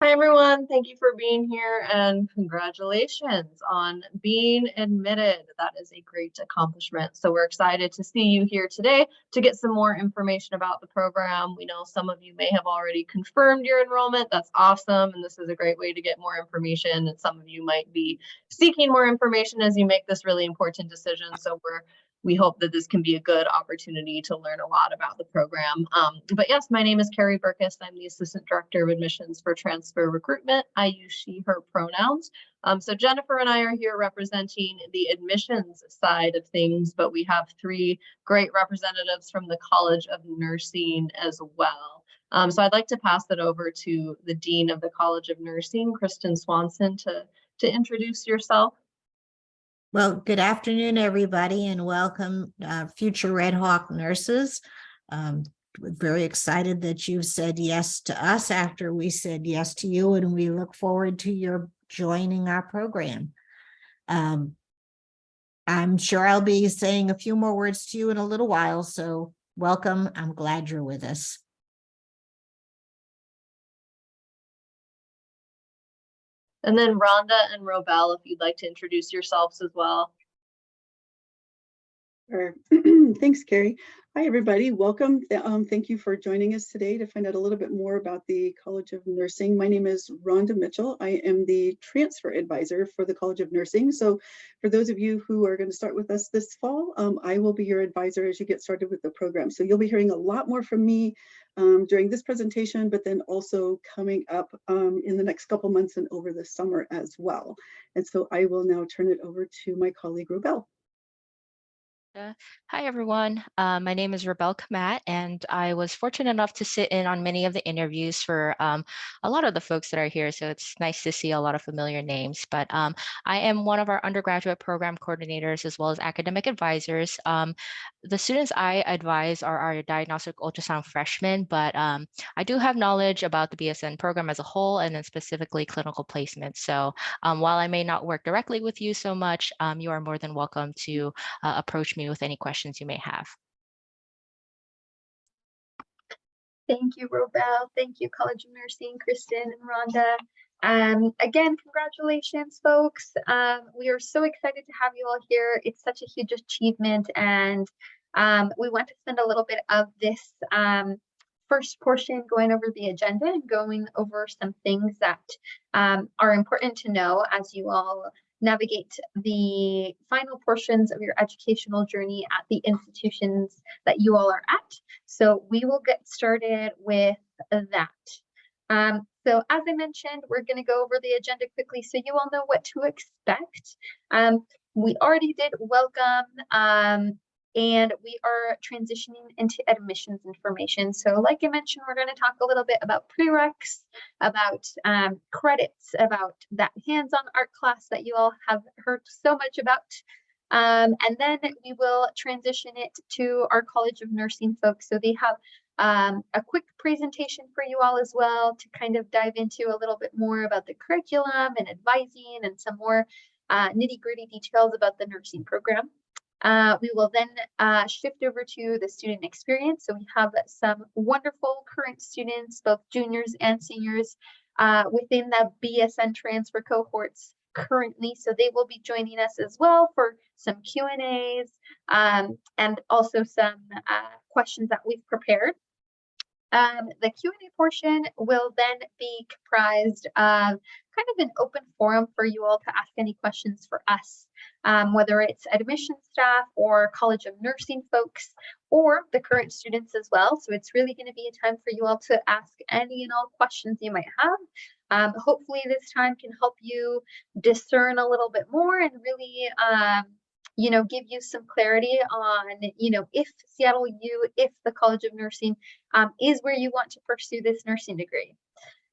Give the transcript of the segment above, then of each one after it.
Hi, everyone. Thank you for being here and congratulations on being admitted. That is a great accomplishment. So we're excited to see you here today to get some more information about the program. We know some of you may have already confirmed your enrollment. That's awesome. And this is a great way to get more information. And some of you might be seeking more information as you make this really important decision. So we hope that this can be a good opportunity to learn a lot about the program. But yes, my name is Carrie Burkus. I'm the Assistant Director of Admissions for Transfer Recruitment. I use she, her pronouns. So Jennifer and I are here representing the admissions side of things, but we have three great representatives from the College of Nursing as well. So I'd like to pass it over to the Dean of the College of Nursing, Kristen Swanson, to introduce yourself. Well, good afternoon, everybody, and welcome, future Red Hawk nurses. We're very excited that you've said yes to us after we said yes to you, and we look forward to your joining our program. I'm sure I'll be saying a few more words to you in a little while, so welcome. I'm glad you're with us. And then Rhonda and Robel, if you'd like to introduce yourselves as well. Sure. Thanks, Carrie. Hi, everybody. Welcome. Thank you for joining us today to find out a little bit more about the College of Nursing. My name is Rhonda Mitchell. I am the transfer advisor for the College of Nursing. So for those of you who are going to start with us this fall, I will be your advisor as you get started with the program. So you'll be hearing a lot more from me during this presentation, but then also coming up in the next couple months and over the summer as well. And so I will now turn it over to my colleague, Robel. Hi, everyone. My name is Rebel Kamat, and I was fortunate enough to sit in on many of the interviews for a lot of the folks that are here. So it's nice to see a lot of familiar names. But I am one of our undergraduate program coordinators as well as academic advisors. The students I advise are our diagnostic ultrasound freshmen, but I do have knowledge about the BSN program as a whole and then specifically clinical placement. So while I may not work directly with you so much, you are more than welcome to approach me with any questions you may have. Thank you, Robel. Thank you, College of Nursing, Kristen and Rhonda. Again, congratulations, folks. We are so excited to have you all here. It's such a huge achievement, and we want to spend a little bit of this first portion going over the agenda and going over some things that are important to know as you all navigate the final portions of your educational journey at the institutions that you all are at. So we will get started with that. So as I mentioned, we're going to go over the agenda quickly so you all know what to expect. We already did welcome, and we are transitioning into admissions information. So like I mentioned, we're going to talk a little bit about prereqs, about credits, about that hands-on art class that you all have heard so much about. And then we will transition it to our College of Nursing folks. So they have a quick presentation for you all as well to kind of dive into a little bit more about the curriculum and advising and some more nitty-gritty details about the nursing program. We will then shift over to the student experience. So we have some wonderful current students, both juniors and seniors, within the BSN transfer cohorts currently. So they will be joining us as well for some Q&As and also some questions that we've prepared. The Q&A portion will then be comprised of kind of an open forum for you all to ask any questions for us, whether it's admissions staff or College of Nursing folks or the current students as well. So it's really going to be a time for you all to ask any and all questions you might have. Hopefully this time can help you discern a little bit more and really give you some clarity on, if Seattle U, if the College of Nursing is where you want to pursue this nursing degree.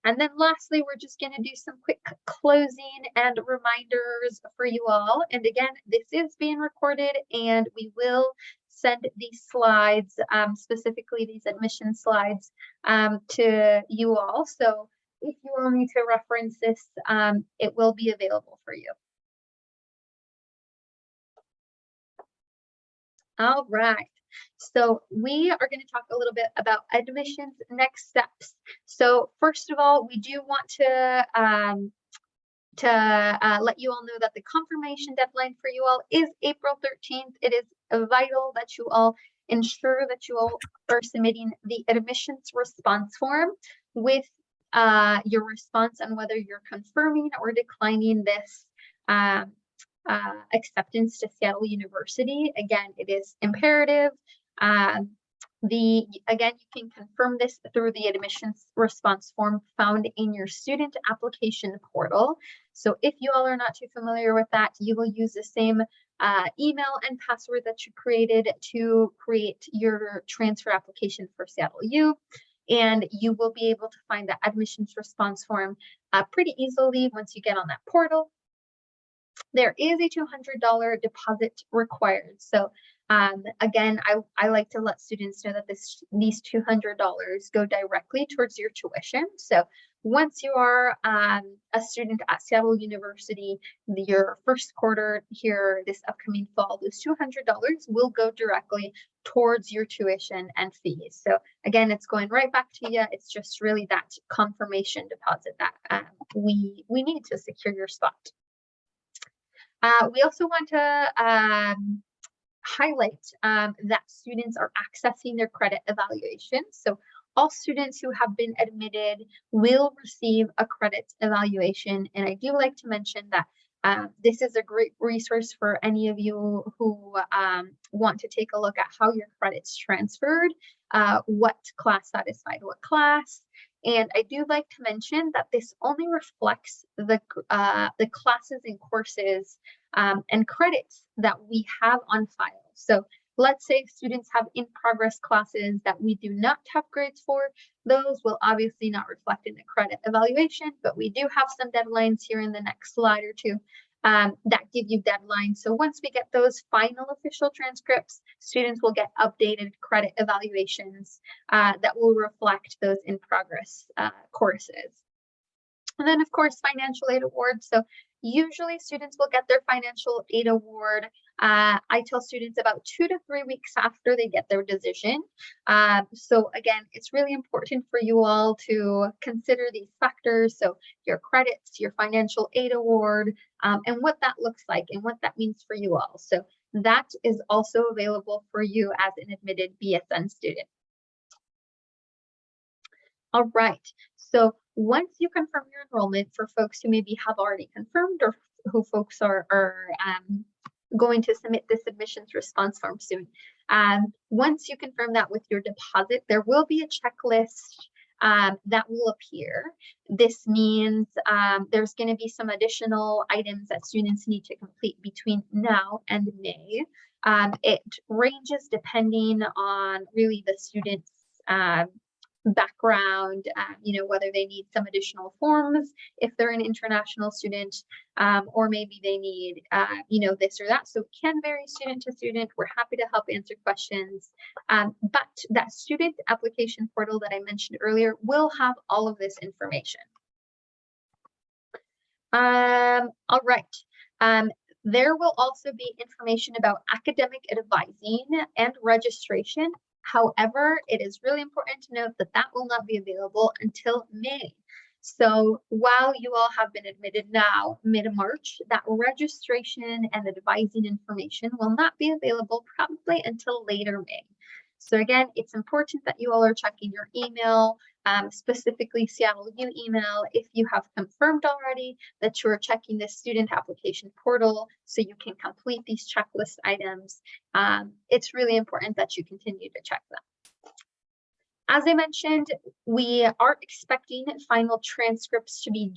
And then lastly, we're just going to do some quick closing and reminders for you all. And again, this is being recorded and we will send these slides, specifically these admission slides, to you all. So if you all need to reference this, it will be available for you. All right. So we are going to talk a little bit about admissions next steps. So first of all, we do want to let you all know that the confirmation deadline for you all is April 13th. It is vital that you all ensure that you all are submitting the admissions response form with your response on whether you're confirming or declining this acceptance to Seattle University. Again, it is imperative. Again, you can confirm this through the admissions response form found in your student application portal. So if you all are not too familiar with that, you will use the same email and password that you created to create your transfer application for Seattle U. And you will be able to find the admissions response form pretty easily once you get on that portal. There is a $200 deposit required. So again, I like to let students know that these $200 go directly towards your tuition. So once you are a student at Seattle University, your first quarter here this upcoming fall, those $200 will go directly towards your tuition and fees. So again, it's going right back to you. It's just really that confirmation deposit that we need to secure your spot. We also want to highlight that students are accessing their credit evaluation. So all students who have been admitted will receive a credit evaluation. And I do like to mention that this is a great resource for any of you who want to take a look at how your credits transferred, what class satisfied what class. And I do like to mention that this only reflects the classes and courses and credits that we have on file. So let's say students have in-progress classes that we do not have grades for. Those will obviously not reflect in the credit evaluation, but we do have some deadlines here in the next slide or two that give you deadlines. So once we get those final official transcripts, students will get updated credit evaluations that will reflect those in-progress courses. And then, of course, financial aid awards. So usually students will get their financial aid award. I tell students about 2 to 3 weeks after they get their decision. So again, it's really important for you all to consider these factors. So your credits, your financial aid award, and what that looks like and what that means for you all. So that is also available for you as an admitted BSN student. All right, so once you confirm your enrollment, for folks who maybe have already confirmed or who folks are going to submit this admissions response form soon, once you confirm that with your deposit, there will be a checklist that will appear. This means there's going to be some additional items that students need to complete between now and May. It ranges depending on really the student's background, whether they need some additional forms if they're an international student, or maybe they need, this or that. So it can vary student to student. We're happy to help answer questions. But that student application portal that I mentioned earlier will have all of this information. All right. There will also be information about academic advising and registration. However, it is really important to note that that will not be available until May. So while you all have been admitted now, mid-March, that registration and advising information will not be available probably until later May. So again, it's important that you all are checking your email, specifically Seattle U email, if you have confirmed already that you're checking the student application portal so you can complete these checklist items. It's really important that you continue to check them. As I mentioned, we are expecting final transcripts to be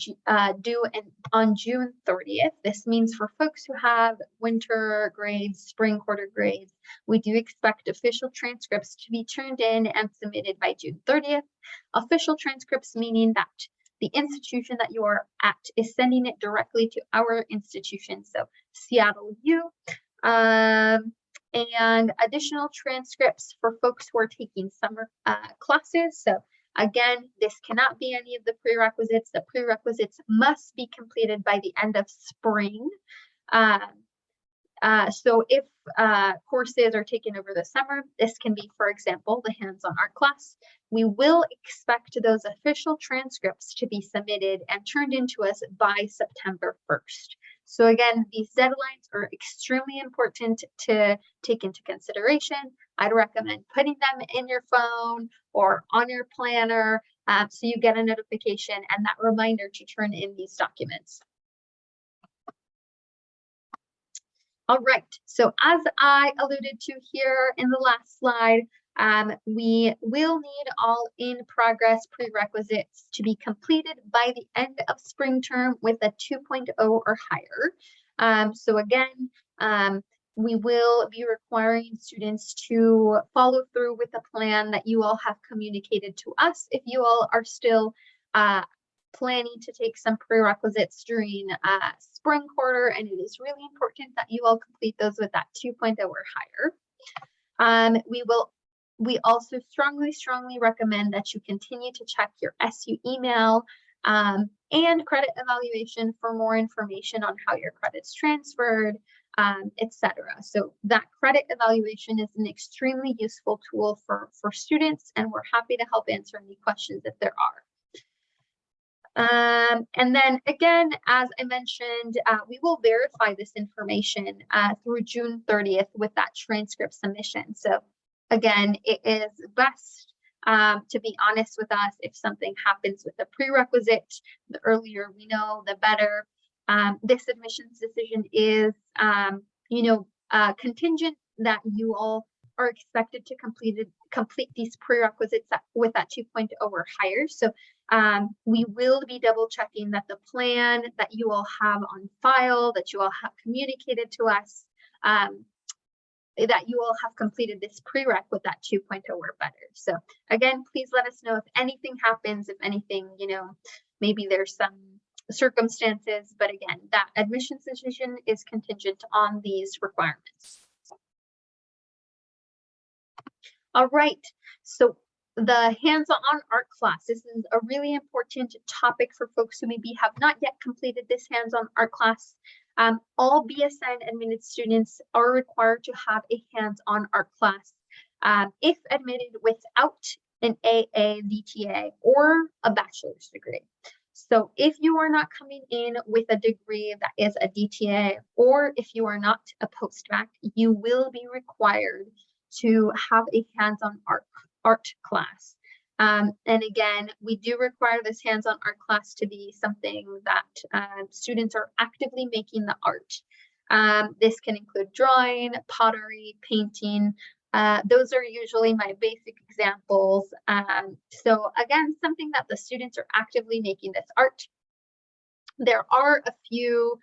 due on June 30th. This means for folks who have winter grades, spring quarter grades, we do expect official transcripts to be turned in and submitted by June 30th. Official transcripts meaning that the institution that you are at is sending it directly to our institution, so Seattle U. And additional transcripts for folks who are taking summer classes. So again, this cannot be any of the prerequisites. The prerequisites must be completed by the end of spring So if courses are taken over the summer, this can be, for example, the hands-on art class. We will expect those official transcripts to be submitted and turned into us by September 1st. So again, these deadlines are extremely important to take into consideration. I'd recommend putting them in your phone or on your planner so you get a notification and that reminder to turn in these documents. All right, so as I alluded to here in the last slide, we will need all in progress prerequisites to be completed by the end of spring term with a 2.0 or higher. So again, we will be requiring students to follow through with the plan that you all have communicated to us. If you all are still planning to take some prerequisites during spring quarter, and it is really important that you all complete those with that 2.0 or higher. We also strongly recommend that you continue to check your SU email and credit evaluation for more information on how your credits transferred, etc. So that credit evaluation is an extremely useful tool for students, and we're happy to help answer any questions if there are. And then again, as I mentioned, we will verify this information through June 30th with that transcript submission. So again, it is best to be honest with us. If something happens with a prerequisite, the earlier we know, the better. This admissions decision is, contingent that you all are expected to complete these prerequisites with that 2.0 or higher. So we will be double checking that the plan that you all have on file, that you all have communicated to us, that you all have completed this prereq with that 2.0 or better. So again, please let us know if anything happens, if anything, maybe there's some circumstances, but again, that admissions decision is contingent on these requirements. All right, so the hands-on art class, this is a really important topic for folks who maybe have not yet completed this hands-on art class. All BSN admitted students are required to have a hands-on art class if admitted without an AA, DTA, or a bachelor's degree. So if you are not coming in with a degree that is a DTA, or if you are not a post-bac, you will be required to have a hands-on art class. And again, we do require this hands-on art class to be something that students are actively making the art. This can include drawing, pottery, painting. Those are usually my basic examples. So again, something that the students are actively making this art. There are a few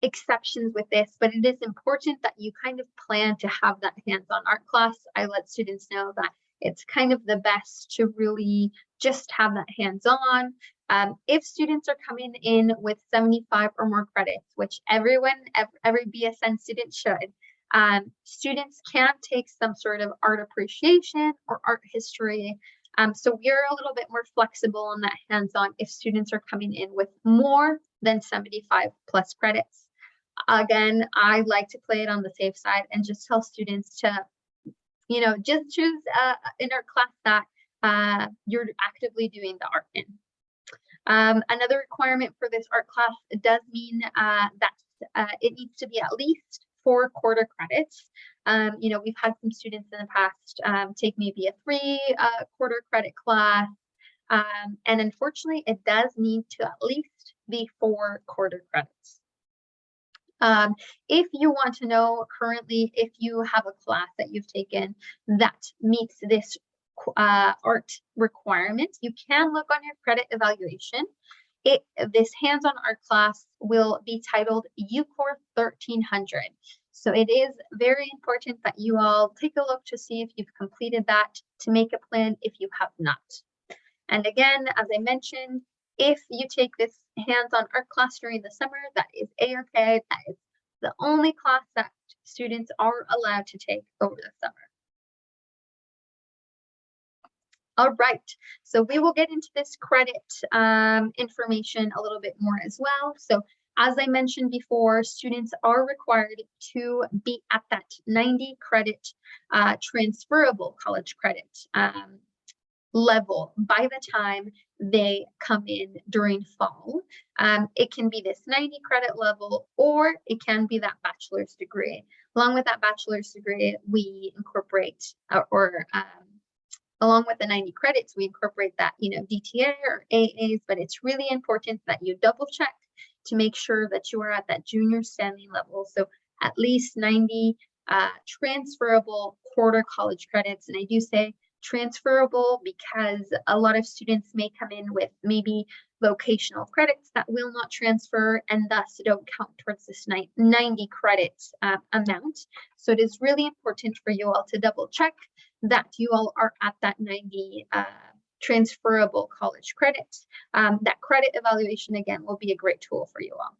exceptions with this, but it is important that you kind of plan to have that hands-on art class. I let students know that it's kind of the best to really just have that hands-on. If students are coming in with 75 or more credits, which every BSN student should, students can take some sort of art appreciation or art history. So we're a little bit more flexible on that hands-on if students are coming in with more than 75 plus credits. Again, I like to play it on the safe side and just tell students to, just choose an art class that you're actively doing the art in. Another requirement for this art class does mean that it needs to be at least 4 quarter credits. We've had some students in the past take maybe a 3 quarter credit class. And unfortunately, it does need to at least be 4 quarter credits. If you want to know currently if you have a class that you've taken that meets this art requirement, you can look on your credit evaluation. This hands-on art class will be titled UCOR 1300. So it is very important that you all take a look to see if you've completed that, to make a plan if you have not. And again, as I mentioned, if you take this hands-on art class during the summer, that is A-OK. That is the only class that students are allowed to take over the summer. All right, so we will get into this credit information a little bit more as well. So As I mentioned before, students are required to be at that 90 credit transferable college credit level by the time they come in during fall. It can be this 90 credit level, or it can be that bachelor's degree. Along with that bachelor's degree, we incorporate along with the 90 credits, we incorporate that, DTA or AAs, but it's really important that you double check to make sure that you are at that junior standing level. So at least 90 transferable quarter college credits. And I do say transferable because a lot of students may come in with maybe vocational credits that will not transfer and thus don't count towards this 90 credits amount. So it is really important for you all to double check that you all are at that 90 transferable college credits. That credit evaluation, again, will be a great tool for you all.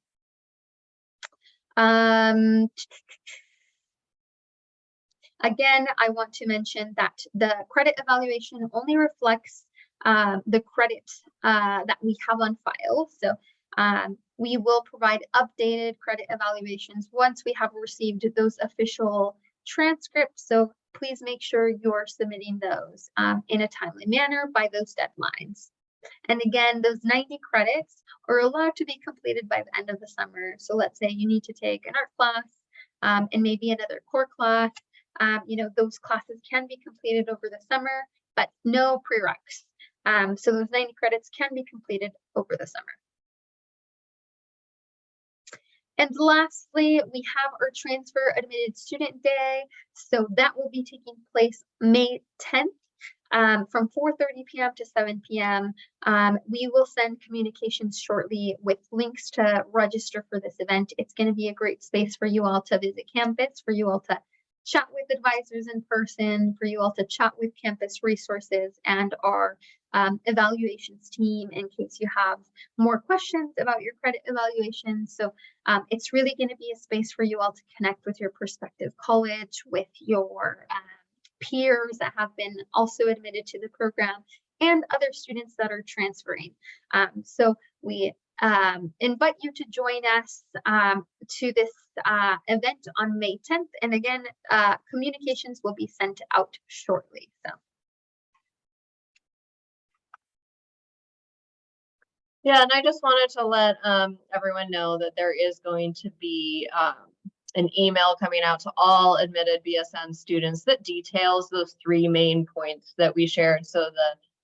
Again, I want to mention that the credit evaluation only reflects the credit that we have on file. So we will provide updated credit evaluations once we have received those official transcripts. So please make sure you're submitting those in a timely manner by those deadlines. And again, those 90 credits are allowed to be completed by the end of the summer. So let's say you need to take an art class and maybe another core class. Those classes can be completed over the summer, but no prereqs. So those 90 credits can be completed over the summer. And lastly, we have our transfer admitted student day. So that will be taking place May 10th from 4:30 p.m. to 7 p.m. We will send communications shortly with links to register for this event. It's going to be a great space for you all to visit campus, for you all to chat with advisors in person, for you all to chat with campus resources and our evaluations team in case you have more questions about your credit evaluation. So it's really going to be a space for you all to connect with your prospective college, with your peers that have been also admitted to the program, and other students that are transferring. So we invite you to join us to this event on May 10th. And again, communications will be sent out shortly. So. Yeah, and I just wanted to let everyone know that there is going to be an email coming out to all admitted BSN students that details those 3 main points that we shared. So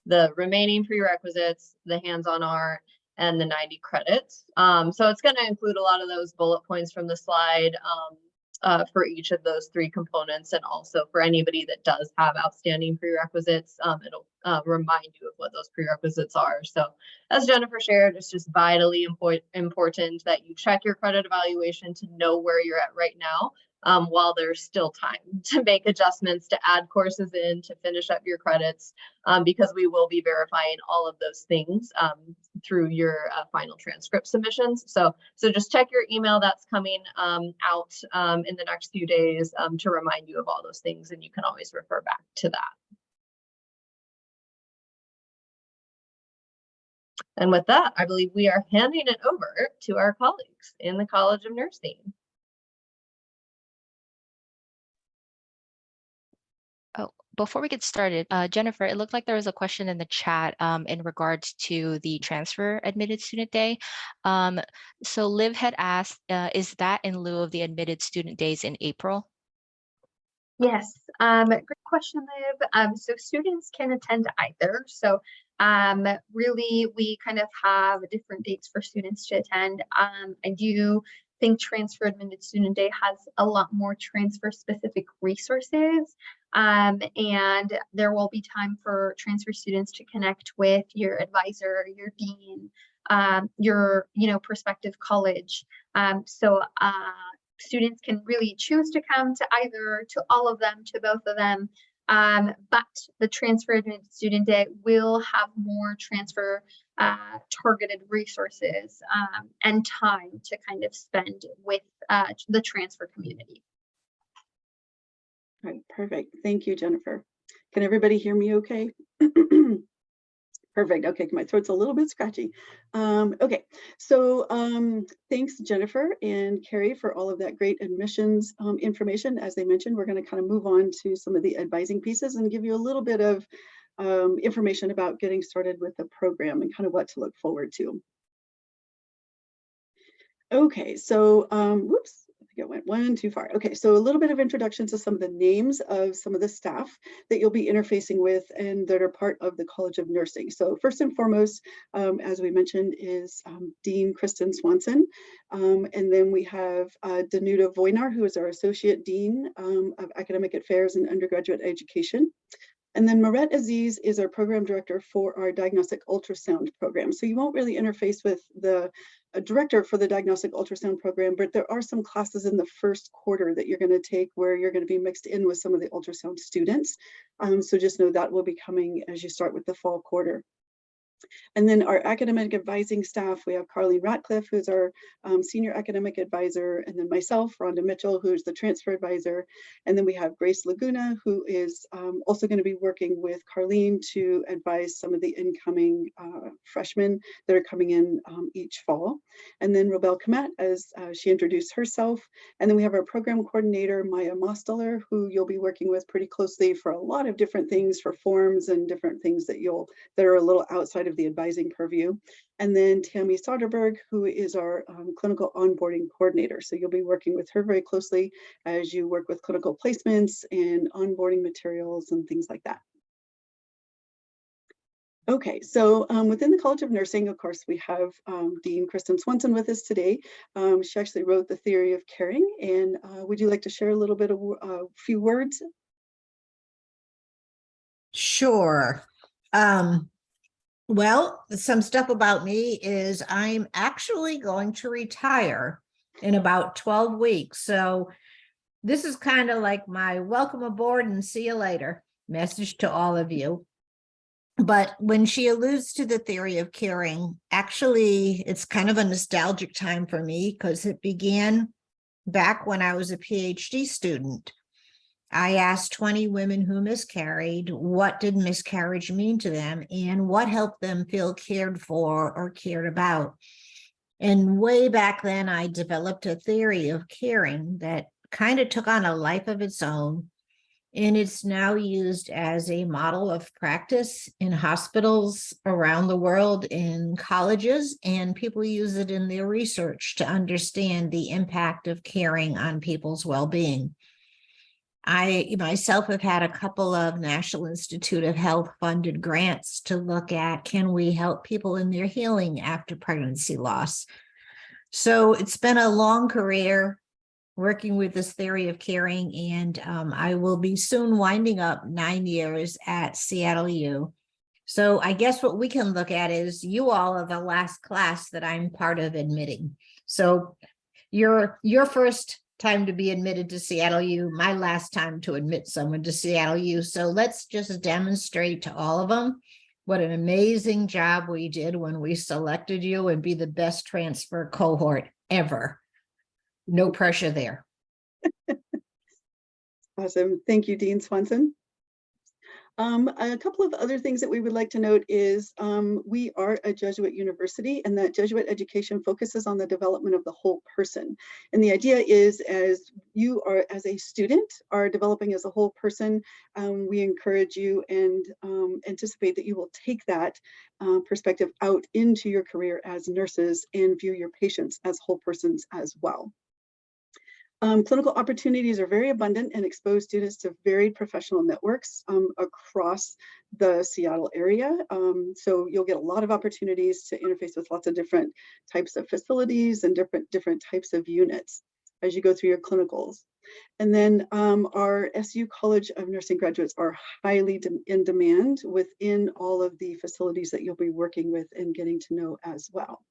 the remaining prerequisites, the hands-on art, and the 90 credits. So it's going to include a lot of those bullet points from the slide for each of those 3 components, and also for anybody that does have outstanding prerequisites, it'll remind you of what those prerequisites are. So as Jennifer shared, it's just vitally important that you check your credit evaluation to know where you're at right now, while there's still time to make adjustments, to add courses in, to finish up your credits, because we will be verifying all of those things through your final transcript submissions. So just check your email that's coming out in the next few days to remind you of all those things, and you can always refer back to that. And with that, I believe we are handing it over to our colleagues in the College of Nursing. Oh, before we get started, Jennifer, it looked like there was a question in the chat in regards to the transfer admitted student day. So Liv had asked, is that in lieu of the admitted student days in April? Yes, great question, Liv. So students can attend either. So really, we kind of have different dates for students to attend. I do think Transfer Admitted Student Day has a lot more transfer specific resources, and there will be time for transfer students to connect with your advisor, your dean, your prospective college. Students can really choose to come to either, to all of them, to both of them. But the Transfer Admitted Student Day will have more transfer targeted resources and time to kind of spend with the transfer community. All right, perfect. Thank you, Jennifer. Can everybody hear me okay? Perfect. Okay, my throat's a little bit scratchy. Okay, so thanks Jennifer and Carrie for all of that great admissions information. As they mentioned, we're going to kind of move on to some of the advising pieces and give you a little bit of information about getting started with the program and kind of what to look forward to. Okay, so whoops, I think I went one too far. Okay, so a little bit of introduction to some of the names of some of the staff that you'll be interfacing with and that are part of the College of Nursing. So first and foremost, as we mentioned, is Dean Kristen Swanson. And then we have Danuta Voynar, who is our Associate Dean of Academic Affairs and Undergraduate Education. And then Maret Aziz is our program director for our diagnostic ultrasound program. So you won't really interface with the director for the diagnostic ultrasound program, but there are some classes in the first quarter that you're going to take where you're going to be mixed in with some of the ultrasound students. So just know that will be coming as you start with the fall quarter. And then our academic advising staff, we have Carly Ratcliffe, who's our senior academic advisor, and then myself, Rhonda Mitchell, who's the transfer advisor. And then we have Grace Laguna, who is also going to be working with Carlene to advise some of the incoming freshmen that are coming in each fall. And then Robel Kamat, as she introduced herself. And then we have our program coordinator, Maya Mosteller, who you'll be working with pretty closely for a lot of different things, for forms and different things that are a little outside of the advising purview. And then Tammy Soderberg, who is our clinical onboarding coordinator. So you'll be working with her very closely as you work with clinical placements and onboarding materials and things like that. Okay, so within the College of Nursing, of course, we have Dean Kristen Swanson with us today. She actually wrote The Theory of Caring. And would you like to share a little bit of a few words? Sure. Well, some stuff about me is I'm actually going to retire in about 12 weeks. So this is kind of like my welcome aboard and see you later message to all of you. But when she alludes to the theory of caring, actually, it's kind of a nostalgic time for me because it began back when I was a PhD student. I asked 20 women who miscarried, what did miscarriage mean to them and what helped them feel cared for or cared about. And way back then, I developed a theory of caring that kind of took on a life of its own. And it's now used as a model of practice in hospitals around the world, in colleges, and people use it in their research to understand the impact of caring on people's well-being. I myself have had a couple of National Institute of Health funded grants to look at, can we help people in their healing after pregnancy loss? So it's been a long career working with this theory of caring, and I will be soon winding up 9 years at Seattle U. So I guess what we can look at is you all are the last class that I'm part of admitting. So your first time to be admitted to Seattle U, my last time to admit someone to Seattle U. So let's just demonstrate to all of them what an amazing job we did when we selected you and be the best transfer cohort ever. No pressure there. Awesome. Thank you, Dean Swanson. A couple of other things that we would like to note is we are a Jesuit university, and that Jesuit education focuses on the development of the whole person. And the idea is, as you are, as a student, are developing as a whole person, we encourage you and anticipate that you will take that perspective out into your career as nurses and view your patients as whole persons as well. Clinical opportunities are very abundant and expose students to varied professional networks across the Seattle area. So you'll get a lot of opportunities to interface with lots of different types of facilities and different types of units as you go through your clinicals. And then our SU College of Nursing graduates are highly in demand within all of the facilities that you'll be working with and getting to know as well.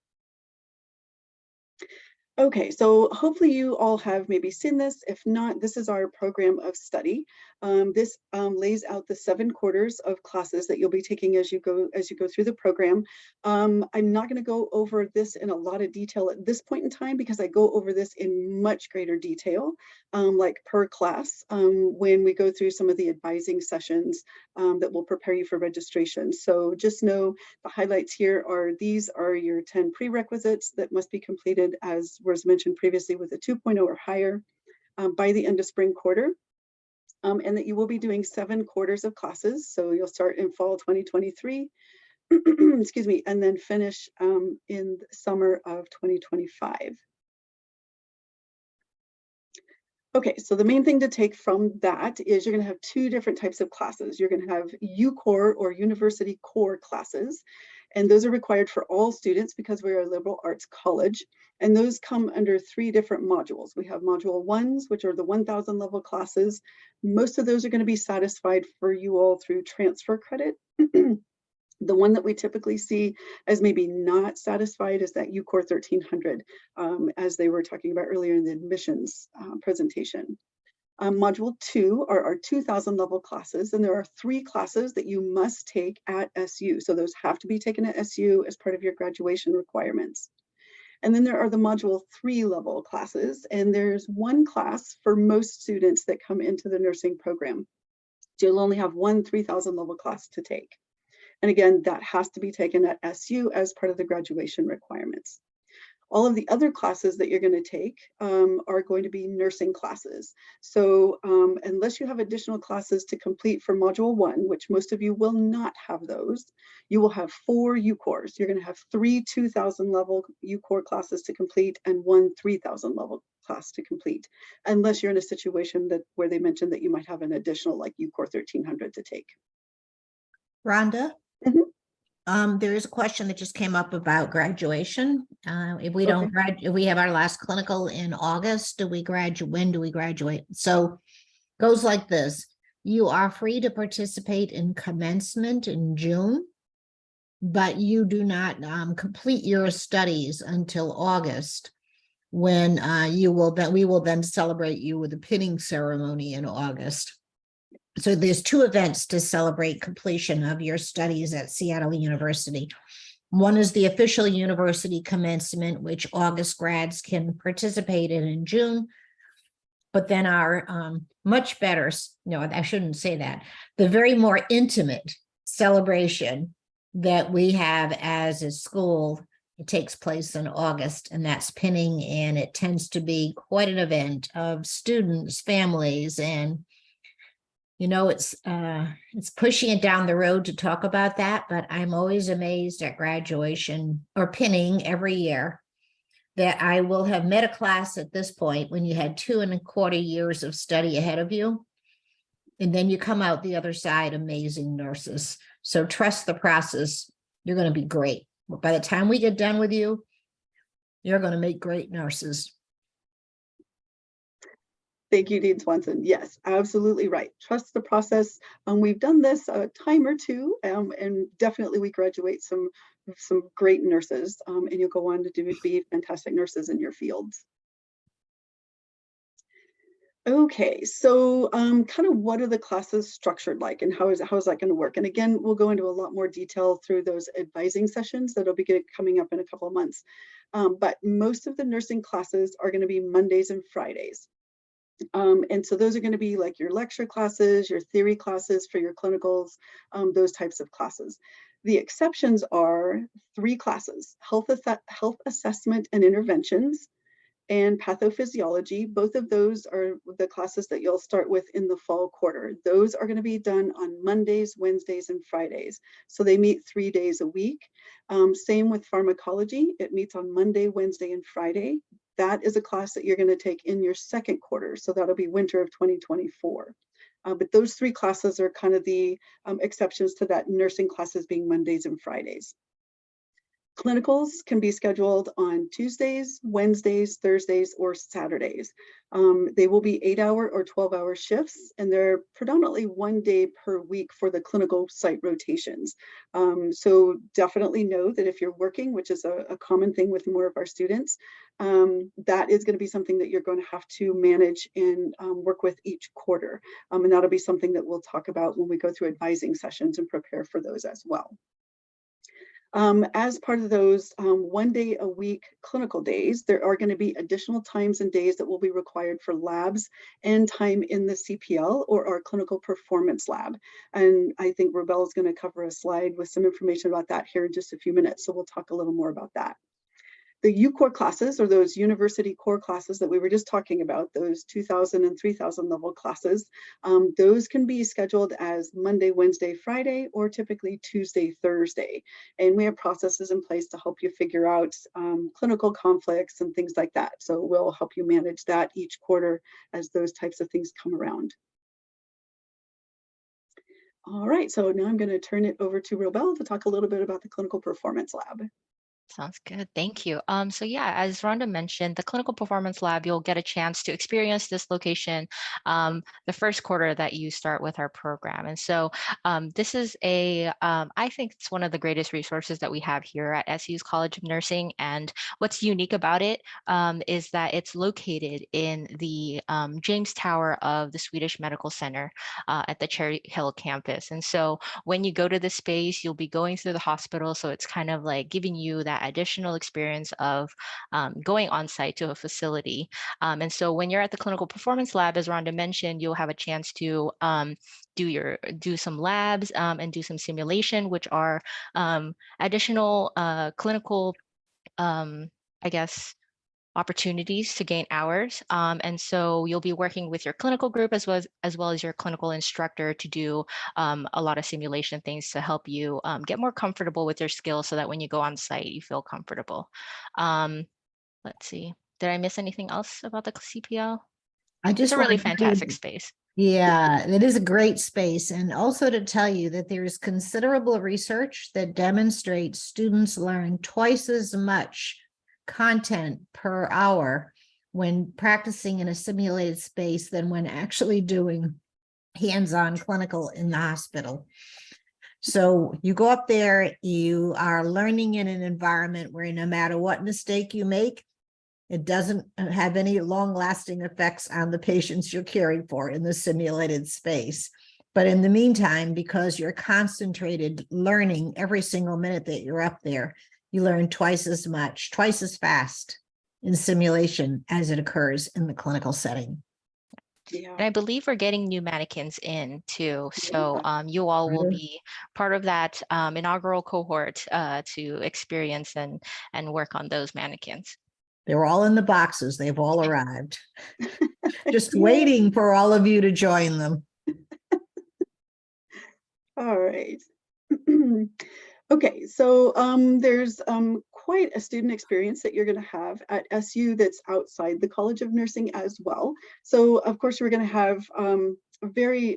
Okay, so hopefully you all have maybe seen this. If not, this is our program of study. This lays out the 7 quarters of classes that you'll be taking as you go through the program. I'm not going to go over this in a lot of detail at this point in time because I go over this in much greater detail, like per class, when we go through some of the advising sessions that will prepare you for registration. So just know the highlights here are these are your 10 prerequisites that must be completed, as was mentioned previously, with a 2.0 or higher by the end of spring quarter. And that you will be doing 7 quarters of classes. So you'll start in fall 2023, excuse me, and then finish in the summer of 2025. Okay, so the main thing to take from that is you're going to have 2 different types of classes. You're going to have U-Core or University Core classes, and those are required for all students because we're a liberal arts college. And those come under 3 different modules. We have module 1s, which are the 1,000 level classes. Most of those are going to be satisfied for you all through transfer credit. The one that we typically see as maybe not satisfied is that U-Core 1300, as they were talking about earlier in the admissions presentation. Module 2 are our 2,000 level classes, and there are 3 classes that you must take at SU. So those have to be taken at SU as part of your graduation requirements. And then there are the module 3 level classes, and there's 1 class for most students that come into the nursing program. So you'll only have 1 3,000 level class to take. And again, that has to be taken at SU as part of the graduation requirements. All of the other classes that you're going to take are going to be nursing classes. So unless you have additional classes to complete for module 1, which most of you will not have those, you will have 4 U-Cores. You're going to have 3 2,000 level U-Core classes to complete and 1 3,000 level class to complete, unless you're in a situation where they mentioned that you might have an additional like U-Core 1300 to take. Rhonda? Mm-hmm. There is a question that just came up about graduation. If we don't if we have our last clinical in August, when do we graduate? So goes like this. You are free to participate in commencement in June, but you do not complete your studies until August, when we will then celebrate you with a pinning ceremony in August. So there's 2 events to celebrate completion of your studies at Seattle University. One is the official university commencement, which August grads can participate in June. But then our much better, no, I shouldn't say that, the very more intimate celebration that we have as a school, it takes place in August, and that's pinning, and it tends to be quite an event of students, families, and you know, it's pushing it down the road to talk about that, but I'm always amazed at graduation or pinning every year that I will have met a class at this point when you had 2.25 years of study ahead of you. And then you come out the other side, amazing nurses. So trust the process. You're going to be great. By the time we get done with you, you're going to make great nurses. Thank you, Dean Swanson. Yes, absolutely right. Trust the process. We've done this a time or 2, and definitely we graduate some great nurses, and you'll go on to be fantastic nurses in your fields. Okay, so kind of what are the classes structured like, and how is that going to work? And again, we'll go into a lot more detail through those advising sessions that'll be coming up in a couple of months. But most of the nursing classes are going to be Mondays and Fridays. And so those are going to be like your lecture classes, your theory classes for your clinicals, those types of classes. The exceptions are 3 classes: health assessment and interventions, and pathophysiology. Both of those are the classes that you'll start with in the fall quarter. Those are going to be done on Mondays, Wednesdays, and Fridays. So they meet 3 days a week. Same with pharmacology. It meets on Monday, Wednesday, and Friday. That is a class that you're going to take in your second quarter. So that'll be winter of 2024. But those 3 classes are kind of the exceptions to that nursing classes being Mondays and Fridays. Clinicals can be scheduled on Tuesdays, Wednesdays, Thursdays, or Saturdays. They will be 8-hour or 12-hour shifts, and they're predominantly 1 day per week for the clinical site rotations. So definitely know that if you're working, which is a common thing with more of our students, that is going to be something that you're going to have to manage and work with each quarter. And that'll be something that we'll talk about when we go through advising sessions and prepare for those as well. As part of those 1 day a week clinical days, there are going to be additional times and days that will be required for labs and time in the CPL or our clinical performance lab. And I think Robel is going to cover a slide with some information about that here in just a few minutes. So we'll talk a little more about that. The U-Core classes, or those university core classes that we were just talking about, those 2,000 and 3,000 level classes, those can be scheduled as Monday, Wednesday, Friday, or typically Tuesday, Thursday. And we have processes in place to help you figure out clinical conflicts and things like that. So we'll help you manage that each quarter as those types of things come around. All right, so now I'm going to turn it over to Robel to talk a little bit about the Clinical Performance Lab. Sounds good. Thank you. So yeah, as Rhonda mentioned, the Clinical Performance Lab, you'll get a chance to experience this location the first quarter that you start with our program. And so this is I think it's one of the greatest resources that we have here at SU's College of Nursing. And what's unique about it is that it's located in the James Tower of the Swedish Medical Center at the Cherry Hill campus. And so when you go to the space, you'll be going through the hospital. So it's kind of like giving you that additional experience of going on site to a facility. And so when you're at the Clinical Performance Lab, as Rhonda mentioned, you'll have a chance to do some labs and do some simulation, which are additional clinical, I guess, opportunities to gain hours. And so you'll be working with your clinical group as well as your clinical instructor to do a lot of simulation things to help you get more comfortable with your skills so that when you go on site, you feel comfortable. Let's see, did I miss anything else about the CPL? It's a really fantastic space. Yeah, it is a great space. And also to tell you that there is considerable research that demonstrates students learn twice as much content per hour when practicing in a simulated space than when actually doing hands-on clinical in the hospital. So you go up there, you are learning in an environment where no matter what mistake you make, it doesn't have any long-lasting effects on the patients you're caring for in the simulated space. But in the meantime, because you're concentrated learning every single minute that you're up there, you learn twice as much, twice as fast in simulation as it occurs in the clinical setting. Yeah. And I believe we're getting new mannequins in too. So you all will be part of that inaugural cohort to experience and work on those mannequins. They're all in the boxes. They've all arrived. Just waiting for all of you to join them. All right. Okay, so there's quite a student experience that you're going to have at SU that's outside the College of Nursing as well. So of course, we're going to have very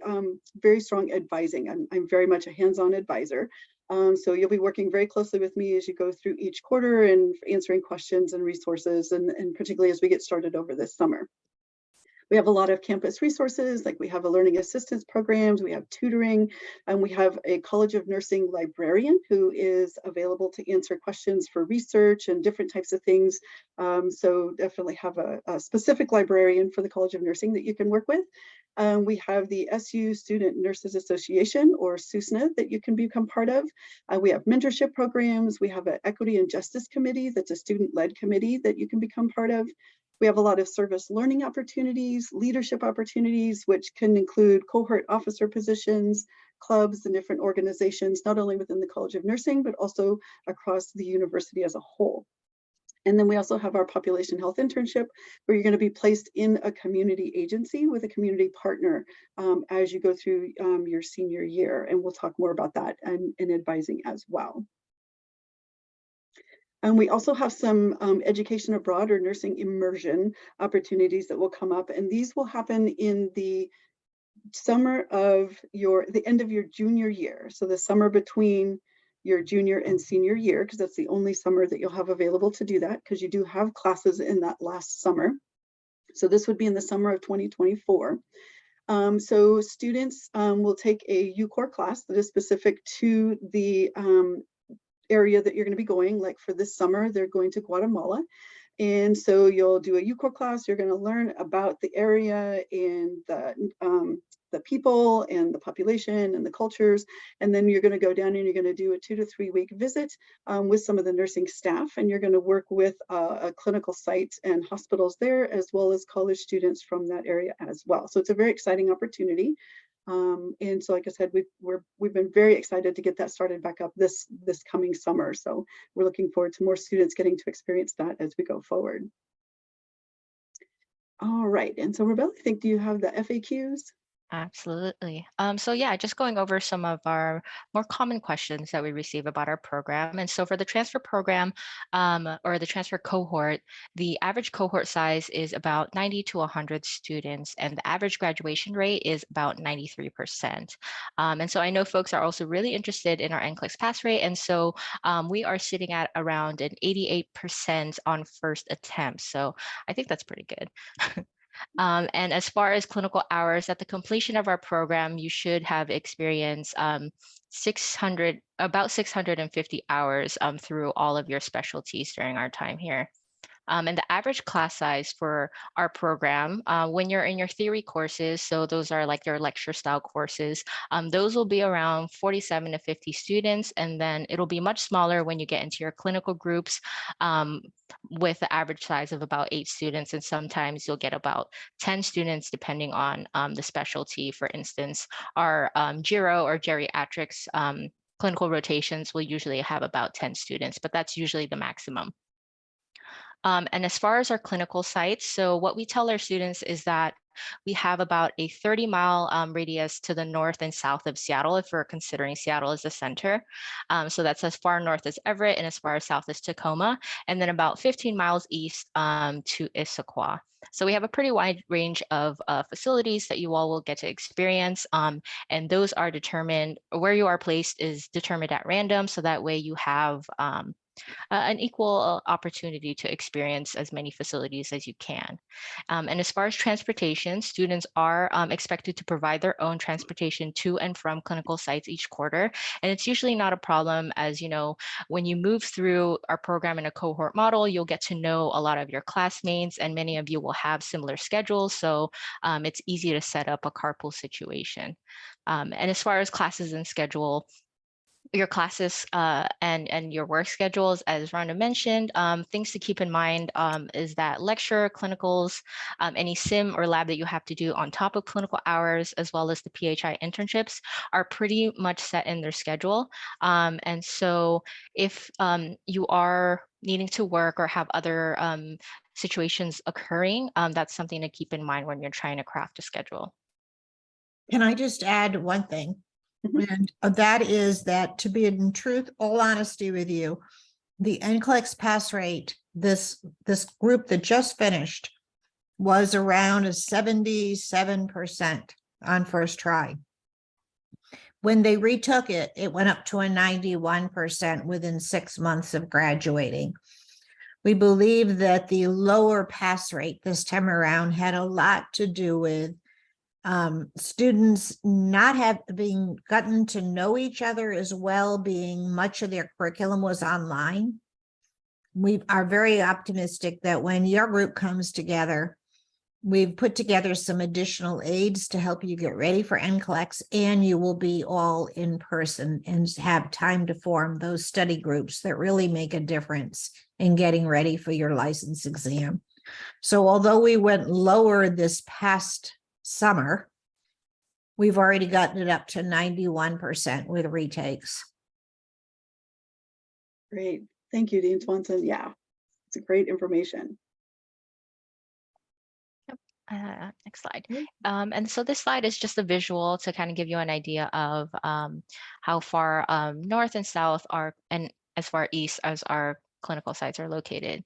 strong advising. I'm very much a hands-on advisor. So you'll be working very closely with me as you go through each quarter and answering questions and resources, and particularly as we get started over this summer. We have a lot of campus resources, like we have a learning assistance programs, we have tutoring, and we have a College of Nursing librarian who is available to answer questions for research and different types of things. So definitely have a specific librarian for the College of Nursing that you can work with. We have the SU Student Nurses Association, or SUSNA, that you can become part of. We have mentorship programs. We have an Equity and Justice Committee that's a student-led committee that you can become part of. We have a lot of service learning opportunities, leadership opportunities, which can include cohort officer positions, clubs, and different organizations, not only within the College of Nursing, but also across the university as a whole. And then we also have our population health internship, where you're going to be placed in a community agency with a community partner as you go through your senior year. And we'll talk more about that in advising as well. And we also have some education abroad or nursing immersion opportunities that will come up. And these will happen in the summer of the end of your junior year. So the summer between your junior and senior year, because that's the only summer that you'll have available to do that, because you do have classes in that last summer. So this would be in the summer of 2024. So students will take a UCOR class that is specific to the area that you're going to be going. Like for this summer, they're going to Guatemala. And so you'll do a UCOR class. You're going to learn about the area and the people and the population and the cultures. And then you're going to go down and you're going to do a 2 to 3 week visit with some of the nursing staff. And you're going to work with a clinical site and hospitals there, as well as college students from that area as well. So it's a very exciting opportunity. And so, like I said, we've been very excited to get that started back up this coming summer. So we're looking forward to more students getting to experience that as we go forward. All right, and so Rebecca, I think, do you have the FAQs? Absolutely. So yeah, just going over some of our more common questions that we receive about our program. And so for the transfer program or the transfer cohort, the average cohort size is about 90 to 100 students, and the average graduation rate is about 93%. And so I know folks are also really interested in our NCLEX pass rate. And so we are sitting at around an 88% on first attempt. So I think that's pretty good. And as far as clinical hours, at the completion of our program, you should have experienced about 650 hours through all of your specialties during our time here. And the average class size for our program, when you're in your theory courses, so those are like your lecture style courses, those will be around 47 to 50 students. And then it'll be much smaller when you get into your clinical groups with the average size of about 8 students. And sometimes you'll get about 10 students depending on the specialty. For instance, our gero or geriatrics clinical rotations will usually have about 10 students, but that's usually the maximum. And as far as our clinical sites, so what we tell our students is that we have about a 30-mile radius to the north and south of Seattle, if we're considering Seattle as the center. So that's as far north as Everett and as far as south as Tacoma, and then about 15 miles east to Issaquah. So we have a pretty wide range of facilities that you all will get to experience, and those are determined, where you are placed is determined at random, so that way you have an equal opportunity to experience as many facilities as you can. And as far as transportation, students are expected to provide their own transportation to and from clinical sites each quarter. And it's usually not a problem, as you know, when you move through our program in a cohort model, you'll get to know a lot of your classmates, and many of you will have similar schedules. So it's easy to set up a carpool situation. And as far as classes and schedule, your classes and your work schedules, as Rhonda mentioned, things to keep in mind is that lecture, clinicals, any sim or lab that you have to do on top of clinical hours, as well as the PHI internships, are pretty much set in their schedule. And so if you are needing to work or have other situations occurring, that's something to keep in mind when you're trying to craft a schedule. Can I just add one thing? And that is that, to be in truth, all honesty with you, the NCLEX pass rate, this group that just finished, was around a 77% on first try. When they retook it, it went up to a 91% within 6 months of graduating. We believe that the lower pass rate this time around had a lot to do with students not being gotten to know each other as well, being much of their curriculum was online. We are very optimistic that when your group comes together, we've put together some additional aids to help you get ready for NCLEX, and you will be all in person and have time to form those study groups that really make a difference in getting ready for your license exam. So although we went lower this past summer, we've already gotten it up to 91% with retakes. Great. Thank you, Dean Swanson. Yeah, it's a great information. Next slide. And so this slide is just a visual to kind of give you an idea of how far north and south are, and as far east as our clinical sites are located.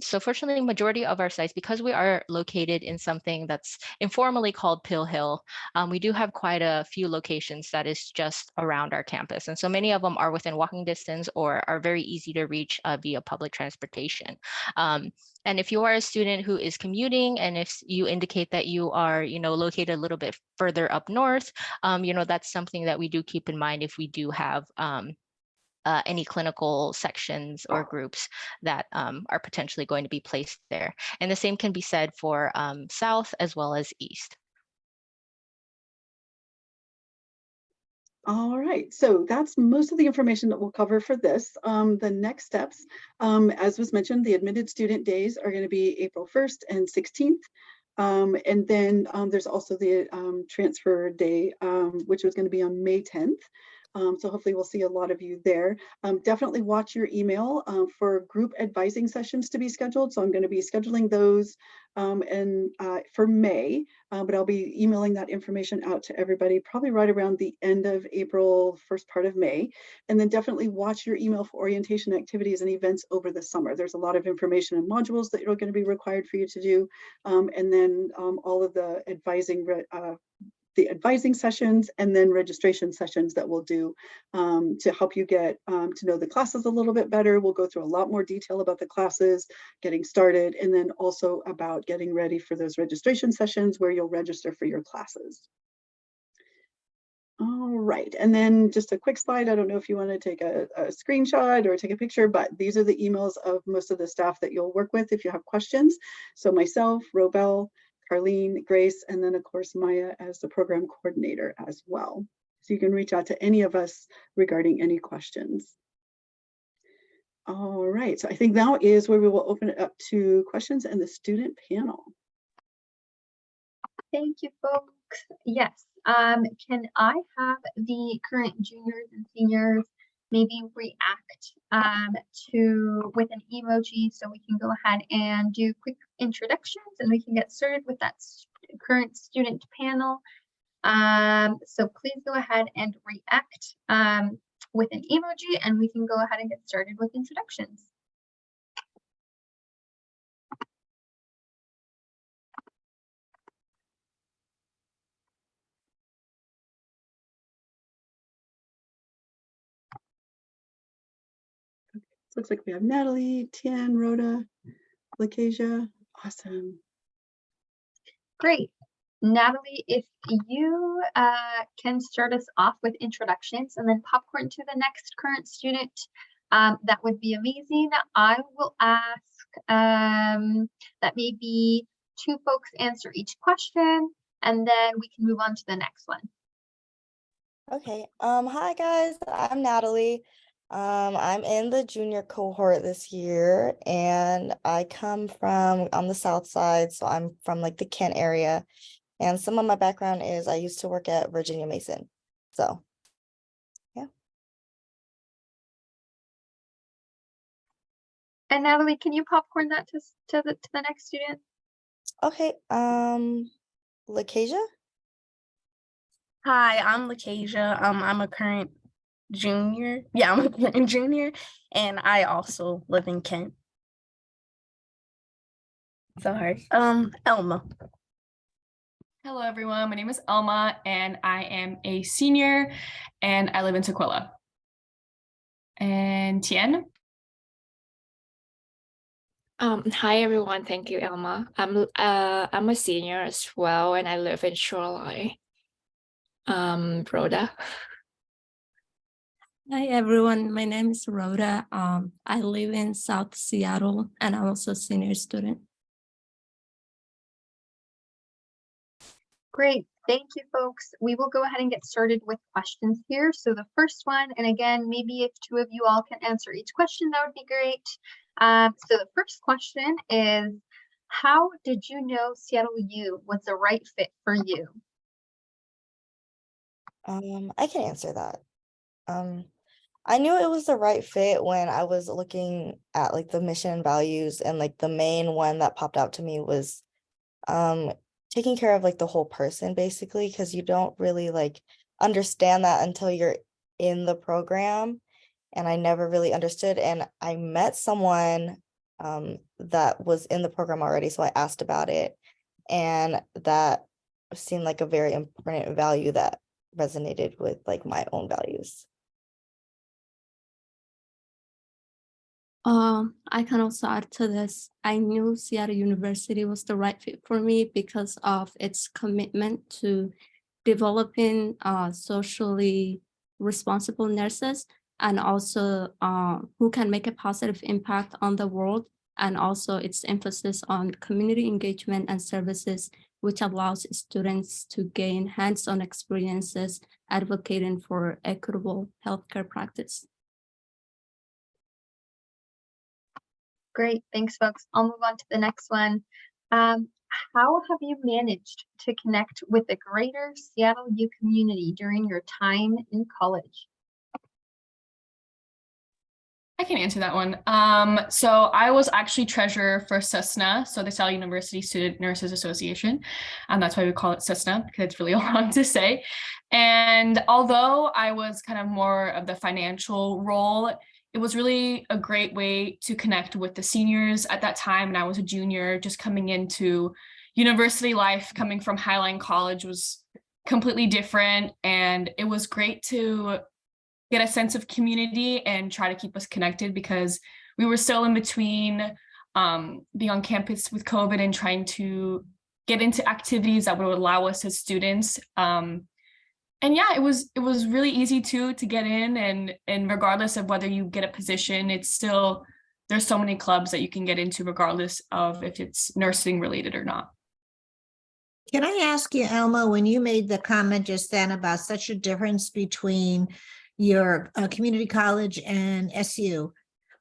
So fortunately, majority of our sites, because we are located in something that's informally called Pill Hill, we do have quite a few locations that is just around our campus. And so many of them are within walking distance or are very easy to reach via public transportation. And if you are a student who is commuting, and if you indicate that you are, located a little bit further up north, that's something that we do keep in mind if we do have any clinical sections or groups that are potentially going to be placed there. And the same can be said for South as well as East. All right, so that's most of the information that we'll cover for this. The next steps, as was mentioned, the admitted student days are going to be April 1st and 16th. And then there's also the transfer day, which was going to be on May 10th. So hopefully we'll see a lot of you there. Definitely watch your email for group advising sessions to be scheduled. So I'm going to be scheduling those for May, but I'll be emailing that information out to everybody probably right around the end of April, first part of May. And then definitely watch your email for orientation activities and events over the summer. There's a lot of information and modules that are going to be required for you to do. And then all of the advising sessions and then registration sessions that we'll do to help you get to know the classes a little bit better. We'll go through a lot more detail about the classes, getting started, and then also about getting ready for those registration sessions where you'll register for your classes. All right, and then just a quick slide. I don't know if you want to take a screenshot or take a picture, but these are the emails of most of the staff that you'll work with if you have questions. So myself, Robel, Carlene, Grace, and then of course Maya as the program coordinator as well. So you can reach out to any of us regarding any questions. All right, so I think now is where we will open it up to questions and the student panel. Thank you, folks. Yes, can I have the current juniors and seniors maybe react with an emoji so we can go ahead and do quick introductions and we can get started with that current student panel. So please go ahead and react with an emoji and we can go ahead and get started with introductions. Looks like we have Natalie, Tien, Rhoda, Lakesia. Awesome. Great. Natalie, if you can start us off with introductions and then popcorn to the next current student, that would be amazing. I will ask that maybe two folks answer each question and then we can move on to the next one. Okay. Hi guys, I'm Natalie. I'm in the junior cohort this year and I come from on the south side, so I'm from like the Kent area. And some of my background is I used to work at Virginia Mason. So yeah. And Natalie, can you popcorn that to the next student? Okay, Lakesia? Hi, I'm Lakesia. I'm a current junior. Yeah, I'm a current junior, and I also live in Kent. Sorry. Elma. Hello, everyone. My name is Elma, and I am a senior, and I live in Tukwila. And Tien? Hi everyone, thank you, Elma. I'm a senior as well, and I live in Shoreline. Rhoda. Hi everyone, my name is Rhoda. I live in South Seattle and I'm also a senior student. Great, thank you folks. We will go ahead and get started with questions here. So the first one, and again, maybe if two of you all can answer each question, that would be great. So the first question is, how did you know Seattle U was the right fit for you? I can answer that. I knew it was the right fit when I was looking at like the mission and values, and like the main one that popped out to me was taking care of like the whole person, basically, because you don't really like understand that until you're in the program. and I never really understood. And I met someone that was in the program already, so I asked about it, and that seemed like a very important value that resonated with like my own values. I can also add to this. I knew Seattle University was the right fit for me because of its commitment to developing socially responsible nurses, and also who can make a positive impact on the world, and also its emphasis on community engagement and services, which allows students to gain hands-on experiences advocating for equitable healthcare practice. Great, thanks, folks. I'll move on to the next one. How have you managed to connect with the greater Seattle U community during your time in college? I can answer that one. So I was actually treasurer for SUSNA, so the Seattle University Student Nurses Association. And that's why we call it SUSNA, because it's really long to say. And although I was kind of more of the financial role, it was really a great way to connect with the seniors at that time. And I was a junior just coming into university life, coming from Highline College was completely different. And it was great to get a sense of community and try to keep us connected, because we were still in between being on campus with COVID and trying to get into activities that would allow us as students. And yeah, it was really easy to get in, and regardless of whether you get a position, it's still, there's so many clubs that you can get into regardless of if it's nursing related or not. Can I ask you, Elma, when you made the comment just then about such a difference between your community college and SU,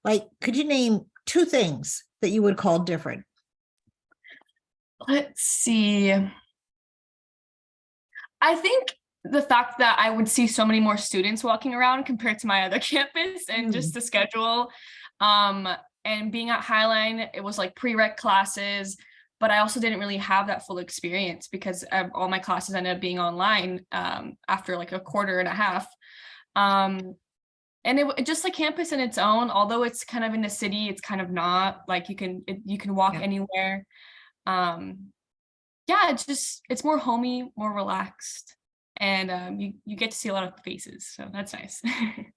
like, could you name two things that you would call different? Let's see. I think the fact that I would see so many more students walking around compared to my other campus, and just the schedule. And being at Highline, it was like prereq classes, but I also didn't really have that full experience because all my classes ended up being online after like a quarter and a half. And it just like campus in its own, although it's kind of in the city, it's kind of not like you can walk anywhere. Yeah, it's more homey, more relaxed, and you get to see a lot of faces, so that's nice.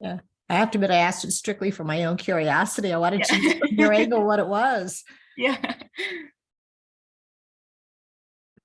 Yeah, I have to admit, I asked it strictly for my own curiosity. I wanted to know from your angle what it was. Yeah.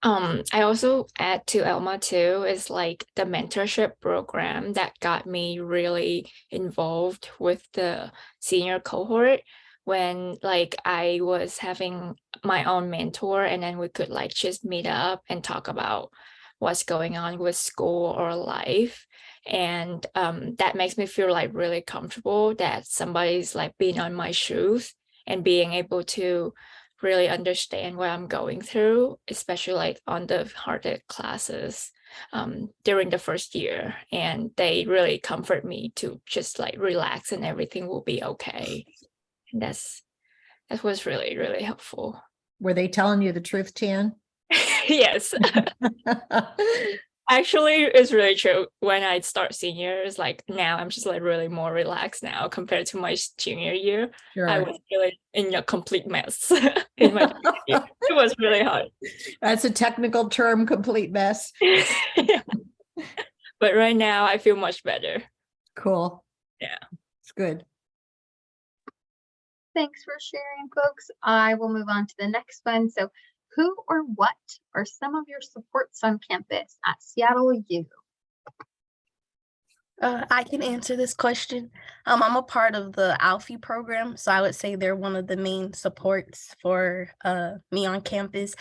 I also add to Elma too, is like the mentorship program that got me really involved with the senior cohort, when like I was having my own mentor, and then we could like just meet up and talk about what's going on with school or life. And that makes me feel like really comfortable that somebody's like being on my shoes and being able to really understand what I'm going through, especially like on the harder classes during the first year. And they really comfort me to just like relax and everything will be okay. And that was really, really helpful. Were they telling you the truth, Tian? Yes. Actually, it's really true. When I start senior, it's like now I'm just like really more relaxed now compared to my junior year. Sure. I was really in a complete mess in my junior year. It was really hard. That's a technical term, complete mess. Yeah. But right now I feel much better. Cool. Yeah. It's good. Thanks for sharing, folks. I will move on to the next one. So, who or what are some of your supports on campus at Seattle U? I can answer this question. I'm a part of the Alfie program, so I would say they're one of the main supports for me on campus.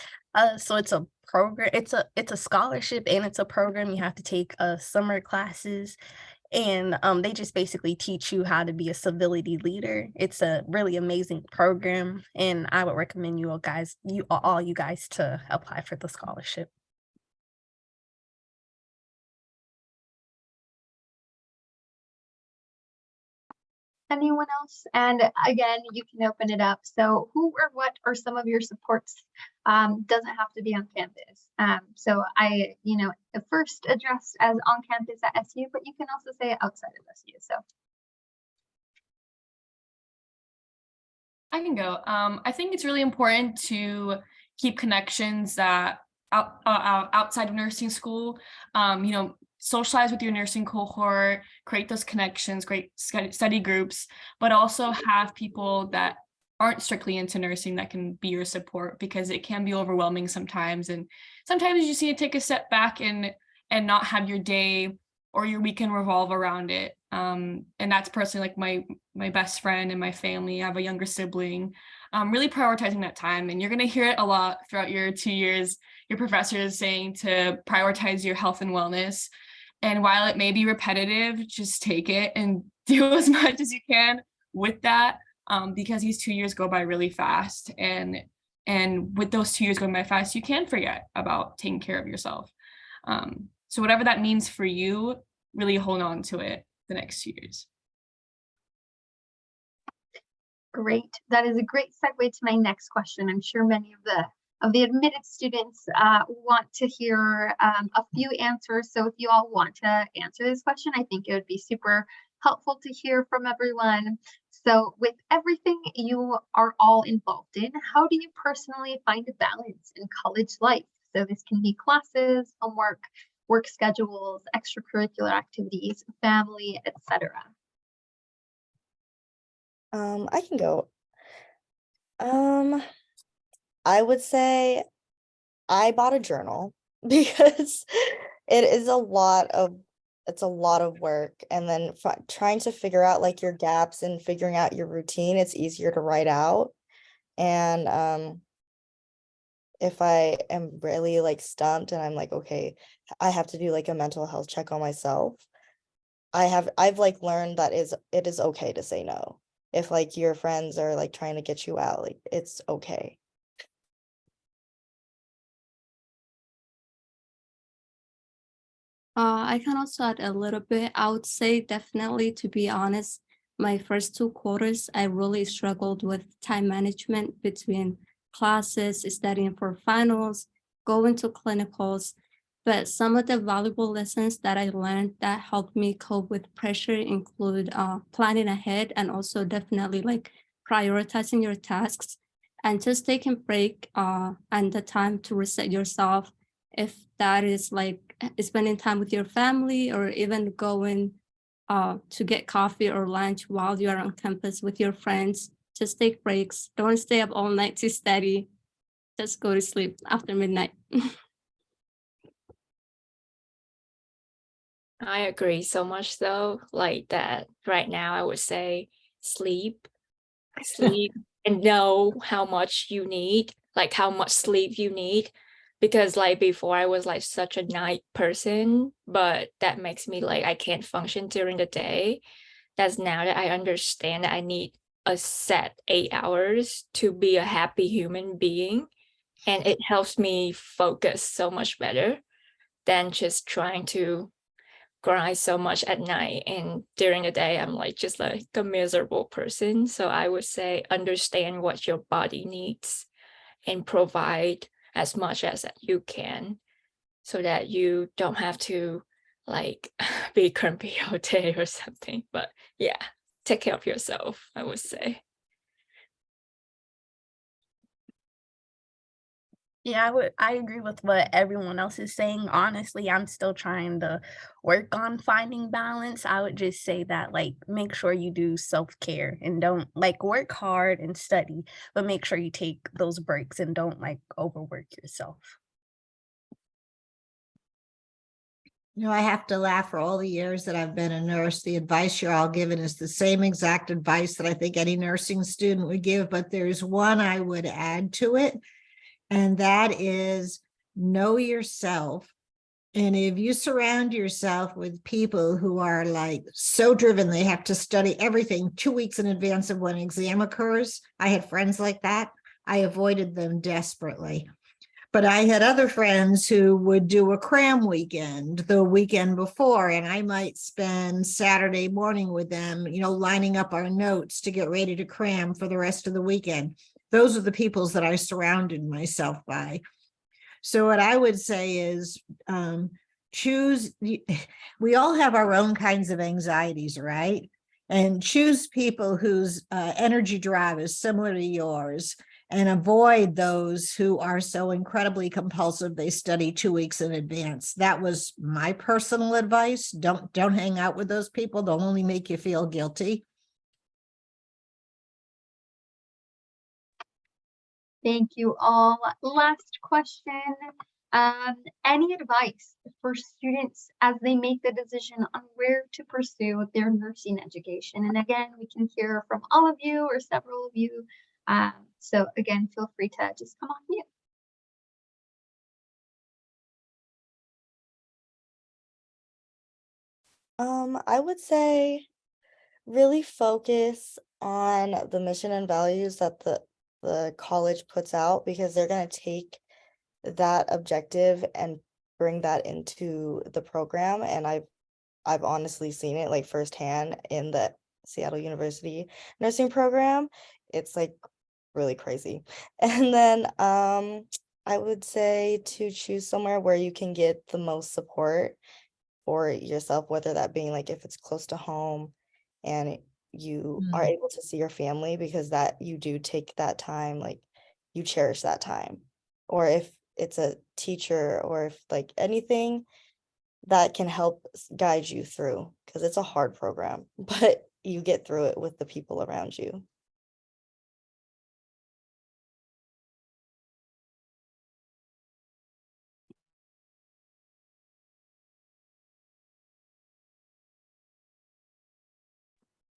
So it's a program, it's a scholarship, and it's a program. You have to take summer classes, and they just basically teach you how to be a civility leader. It's a really amazing program, and I would recommend all you guys to apply for the scholarship. Anyone else? And again, you can open it up. So who or what are some of your supports? Doesn't have to be on campus. So I, first addressed as on campus at SU, but you can also say outside of SU. So I can go. I think it's really important to keep connections that outside of nursing school. You know, socialize with your nursing cohort, create those connections, create study groups, but also have people that aren't strictly into nursing that can be your support, because it can be overwhelming sometimes. And sometimes you just need to take a step back and not have your day or your weekend revolve around it. And that's personally like my best friend and my family. I have a younger sibling. Really prioritizing that time. And you're going to hear it a lot throughout your 2 years, your professors saying to prioritize your health and wellness. And while it may be repetitive, just take it and do as much as you can with that, because these 2 years go by really fast. And with those 2 years going by fast, you can forget about taking care of yourself. So whatever that means for you, really hold on to it the next 2 years. Great. That is a great segue to my next question. I'm sure many of the admitted students want to hear a few answers. So if you all want to answer this question, I think it would be super helpful to hear from everyone. So with everything you are all involved in, how do you personally find a balance in college life? So this can be classes, homework, work schedules, extracurricular activities, family, etc. I can go. I would say I bought a journal because it is it's a lot of work, and then trying to figure out like your gaps and figuring out your routine, it's easier to write out. And if I am really like stumped and I'm like, okay, I have to do like a mental health check on myself, I've like learned that it is okay to say no. If like your friends are like trying to get you out, like it's okay. I can also add a little bit. I would say definitely, to be honest, my first 2 quarters, I really struggled with time management between classes, studying for finals, going to clinicals. But some of the valuable lessons that I learned that helped me cope with pressure include planning ahead, and also definitely like prioritizing your tasks and just taking break and the time to reset yourself. If that is like spending time with your family, or even going to get coffee or lunch while you are on campus with your friends, just take breaks. Don't stay up all night to study. Just go to sleep after midnight. I agree so much though, like that right now I would say sleep and know how much you need, like how much sleep you need. Because like before I was like such a night person, but that makes me like I can't function during the day. That's now that I understand that I need a set 8 hours to be a happy human being. And it helps me focus so much better than just trying to grind so much at night, and during the day I'm like just like a miserable person. So I would say understand what your body needs and provide as much as you can, so that you don't have to like be grumpy all day or something. But yeah, take care of yourself, I would say. Yeah, I agree with what everyone else is saying. Honestly, I'm still trying to work on finding balance. I would just say that like make sure you do self-care and don't like work hard and study, but make sure you take those breaks and don't like overwork yourself. You know, I have to laugh. For all the years that I've been a nurse, the advice you're all given is the same exact advice that I think any nursing student would give, but there's one I would add to it, and that is know yourself. And if you surround yourself with people who are like so driven, they have to study everything 2 weeks in advance of when an exam occurs. I had friends like that. I avoided them desperately. But I had other friends who would do a cram weekend the weekend before, and I might spend Saturday morning with them, you know, lining up our notes to get ready to cram for the rest of the weekend. Those are the people that I surrounded myself by. So what I would say is choose, we all have our own kinds of anxieties, right? And choose people whose energy drive is similar to yours, and avoid those who are so incredibly compulsive they study 2 weeks in advance. That was my personal advice. Don't hang out with those people. They'll only make you feel guilty. Thank you all. Last question. Any advice for students as they make the decision on where to pursue their nursing education? And again, we can hear from all of you or several of you. So again, feel free to just come off mute. I would say really focus on the mission and values that the college puts out, because they're going to take that objective and bring that into the program. And I've honestly seen it like firsthand in the Seattle University nursing program. It's like really crazy. And then I would say to choose somewhere where you can get the most support for yourself, whether that being like if it's close to home and you are able to see your family, because that you do take that time, like you cherish that time. Or if it's a teacher, or if like anything that can help guide you through, because it's a hard program, but you get through it with the people around you.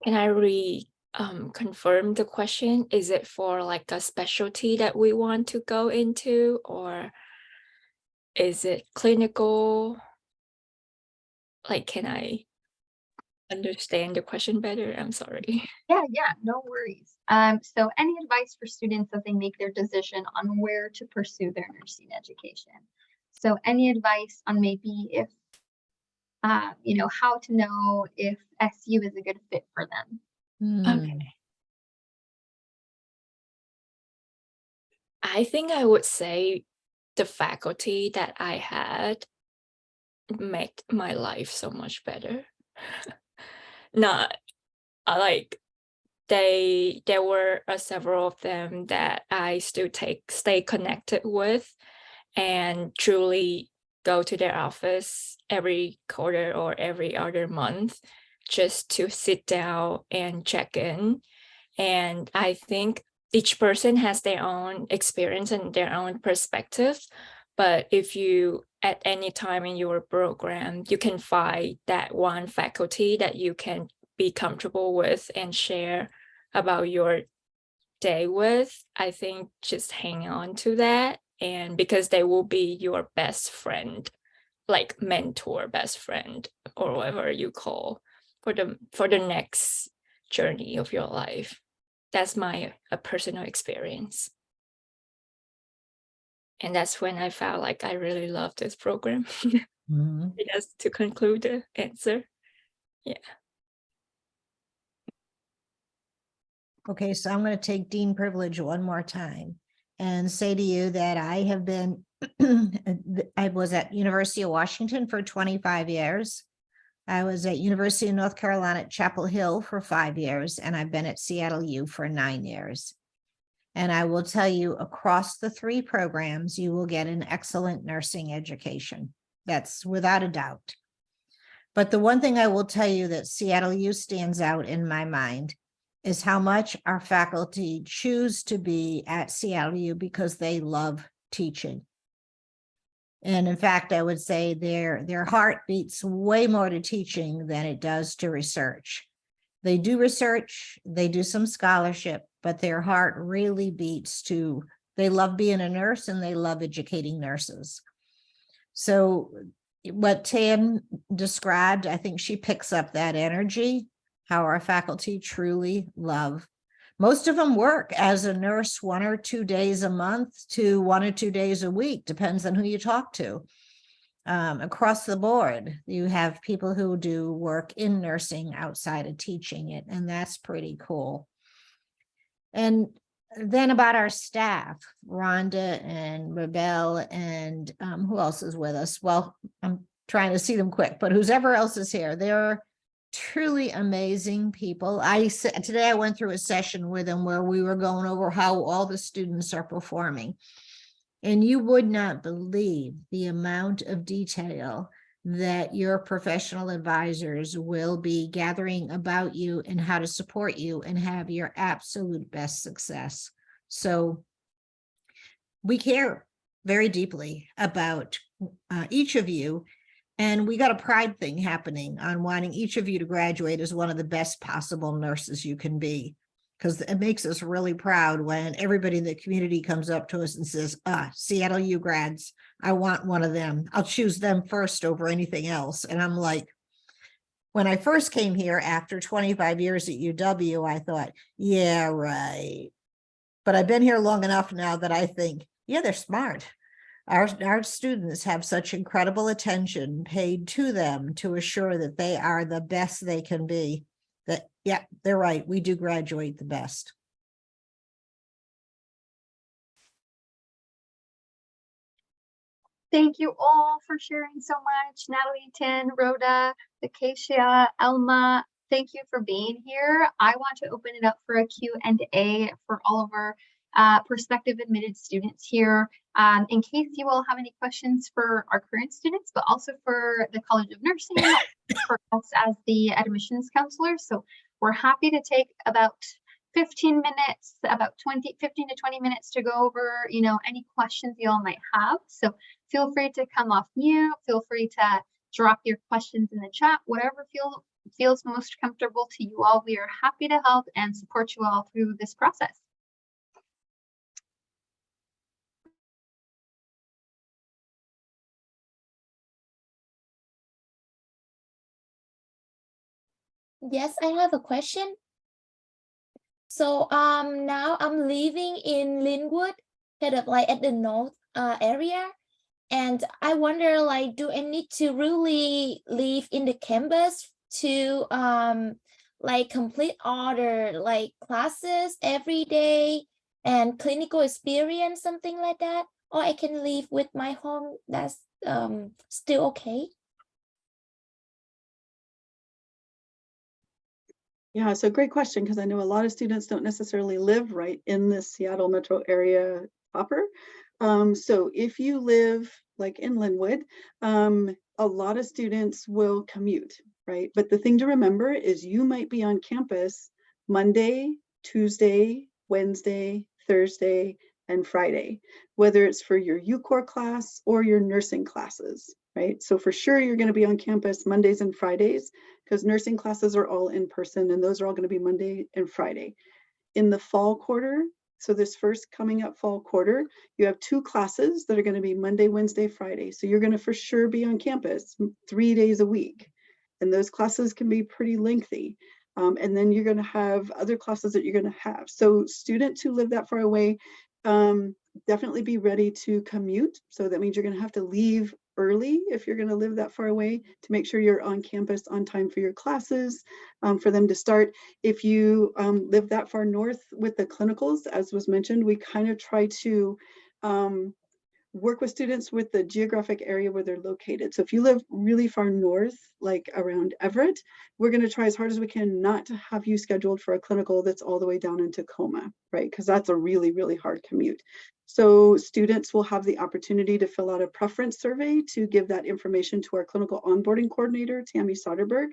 Can I confirm the question? Is it for like a specialty that we want to go into, or is it clinical? Like, can I understand the question better? I'm sorry. Yeah, no worries. So any advice for students as they make their decision on where to pursue their nursing education? So any advice on maybe if, how to know if SU is a good fit for them? Okay. I think I would say the faculty that I had made my life so much better. Not like there were several of them that I still stay connected with, and truly go to their office every quarter or every other month just to sit down and check in. And I think each person has their own experience and their own perspective. But if you, at any time in your program, you can find that one faculty that you can be comfortable with and share about your day with, I think just hang on to that. And because they will be your best friend, like mentor, best friend, or whatever you call for the next journey of your life. That's my personal experience. And that's when I felt like I really love this program. Just to conclude the answer. Yeah. Okay, so I'm going to take Dean privilege one more time and say to you that I have been, I was at University of Washington for 25 years. I was at University of North Carolina at Chapel Hill for 5 years, and I've been at Seattle U for 9 years. And I will tell you, across the 3 programs, you will get an excellent nursing education. That's without a doubt. But the one thing I will tell you that Seattle U stands out in my mind is how much our faculty choose to be at Seattle U because they love teaching. And in fact, I would say their heart beats way more to teaching than it does to research. They do research, they do some scholarship, but their heart really beats to, they love being a nurse and they love educating nurses. So what Tam described, I think she picks up that energy, how our faculty truly love. Most of them work as a nurse 1 or 2 days a month to 1 or 2 days a week, depends on who you talk to. Across the board, you have people who do work in nursing outside of teaching it, and that's pretty cool. And then about our staff, Rhonda and Rebel, and who else is with us? Well, I'm trying to see them quick, but whoever else is here, truly amazing people. Today I went through a session with them where we were going over how all the students are performing. And you would not believe the amount of detail that your professional advisors will be gathering about you and how to support you and have your absolute best success. So we care very deeply about each of you. And we got a pride thing happening on wanting each of you to graduate as one of the best possible nurses you can be, because it makes us really proud when everybody in the community comes up to us and says, Seattle U grads, I want one of them. I'll choose them first over anything else. And I'm like, when I first came here after 25 years at UW, I thought, yeah, right. But I've been here long enough now that I think, yeah, they're smart. Our students have such incredible attention paid to them to assure that they are the best they can be. That, yeah, they're right. We do graduate the best. Thank you all for sharing so much. Natalie, Tin, Rhoda, Acacia, Elma, thank you for being here. I want to open it up for a Q&A for all of our prospective admitted students here. In case you all have any questions for our current students, but also for the College of Nursing, for us as the admissions counselors. So we're happy to take about 15 minutes, about 15 to 20 minutes to go over, any questions you all might have. So feel free to come off mute. Feel free to drop your questions in the chat, whatever feels most comfortable to you all. We are happy to help and support you all through this process. Yes, I have a question. So now I'm living in Linwood, kind of like at the north area. And I wonder, like, do I need to really live in the campus to like complete all the like classes every day and clinical experience, something like that? Or I can live with my home, that's still okay? Yeah, so great question, because I know a lot of students don't necessarily live right in the Seattle metro area proper. So if you live like in Linwood, a lot of students will commute, right? But the thing to remember is you might be on campus Monday, Tuesday, Wednesday, Thursday, and Friday, whether it's for your UCOR class or your nursing classes, right? So for sure, you're going to be on campus Mondays and Fridays, because nursing classes are all in person, and those are all going to be Monday and Friday. In the fall quarter, so this first coming up fall quarter, you have 2 classes that are going to be Monday, Wednesday, Friday. So you're going to for sure be on campus 3 days a week. And those classes can be pretty lengthy. And then you're going to have other classes that you're going to have. So students who live that far away, definitely be ready to commute. So that means you're going to have to leave early if you're going to live that far away to make sure you're on campus on time for your classes, for them to start. If you live that far north with the clinicals, as was mentioned, we kind of try to work with students with the geographic area where they're located. So if you live really far north, like around Everett, we're going to try as hard as we can not to have you scheduled for a clinical that's all the way down in Tacoma, right? Because that's a really, really hard commute. So students will have the opportunity to fill out a preference survey to give that information to our clinical onboarding coordinator, Tammy Soderberg.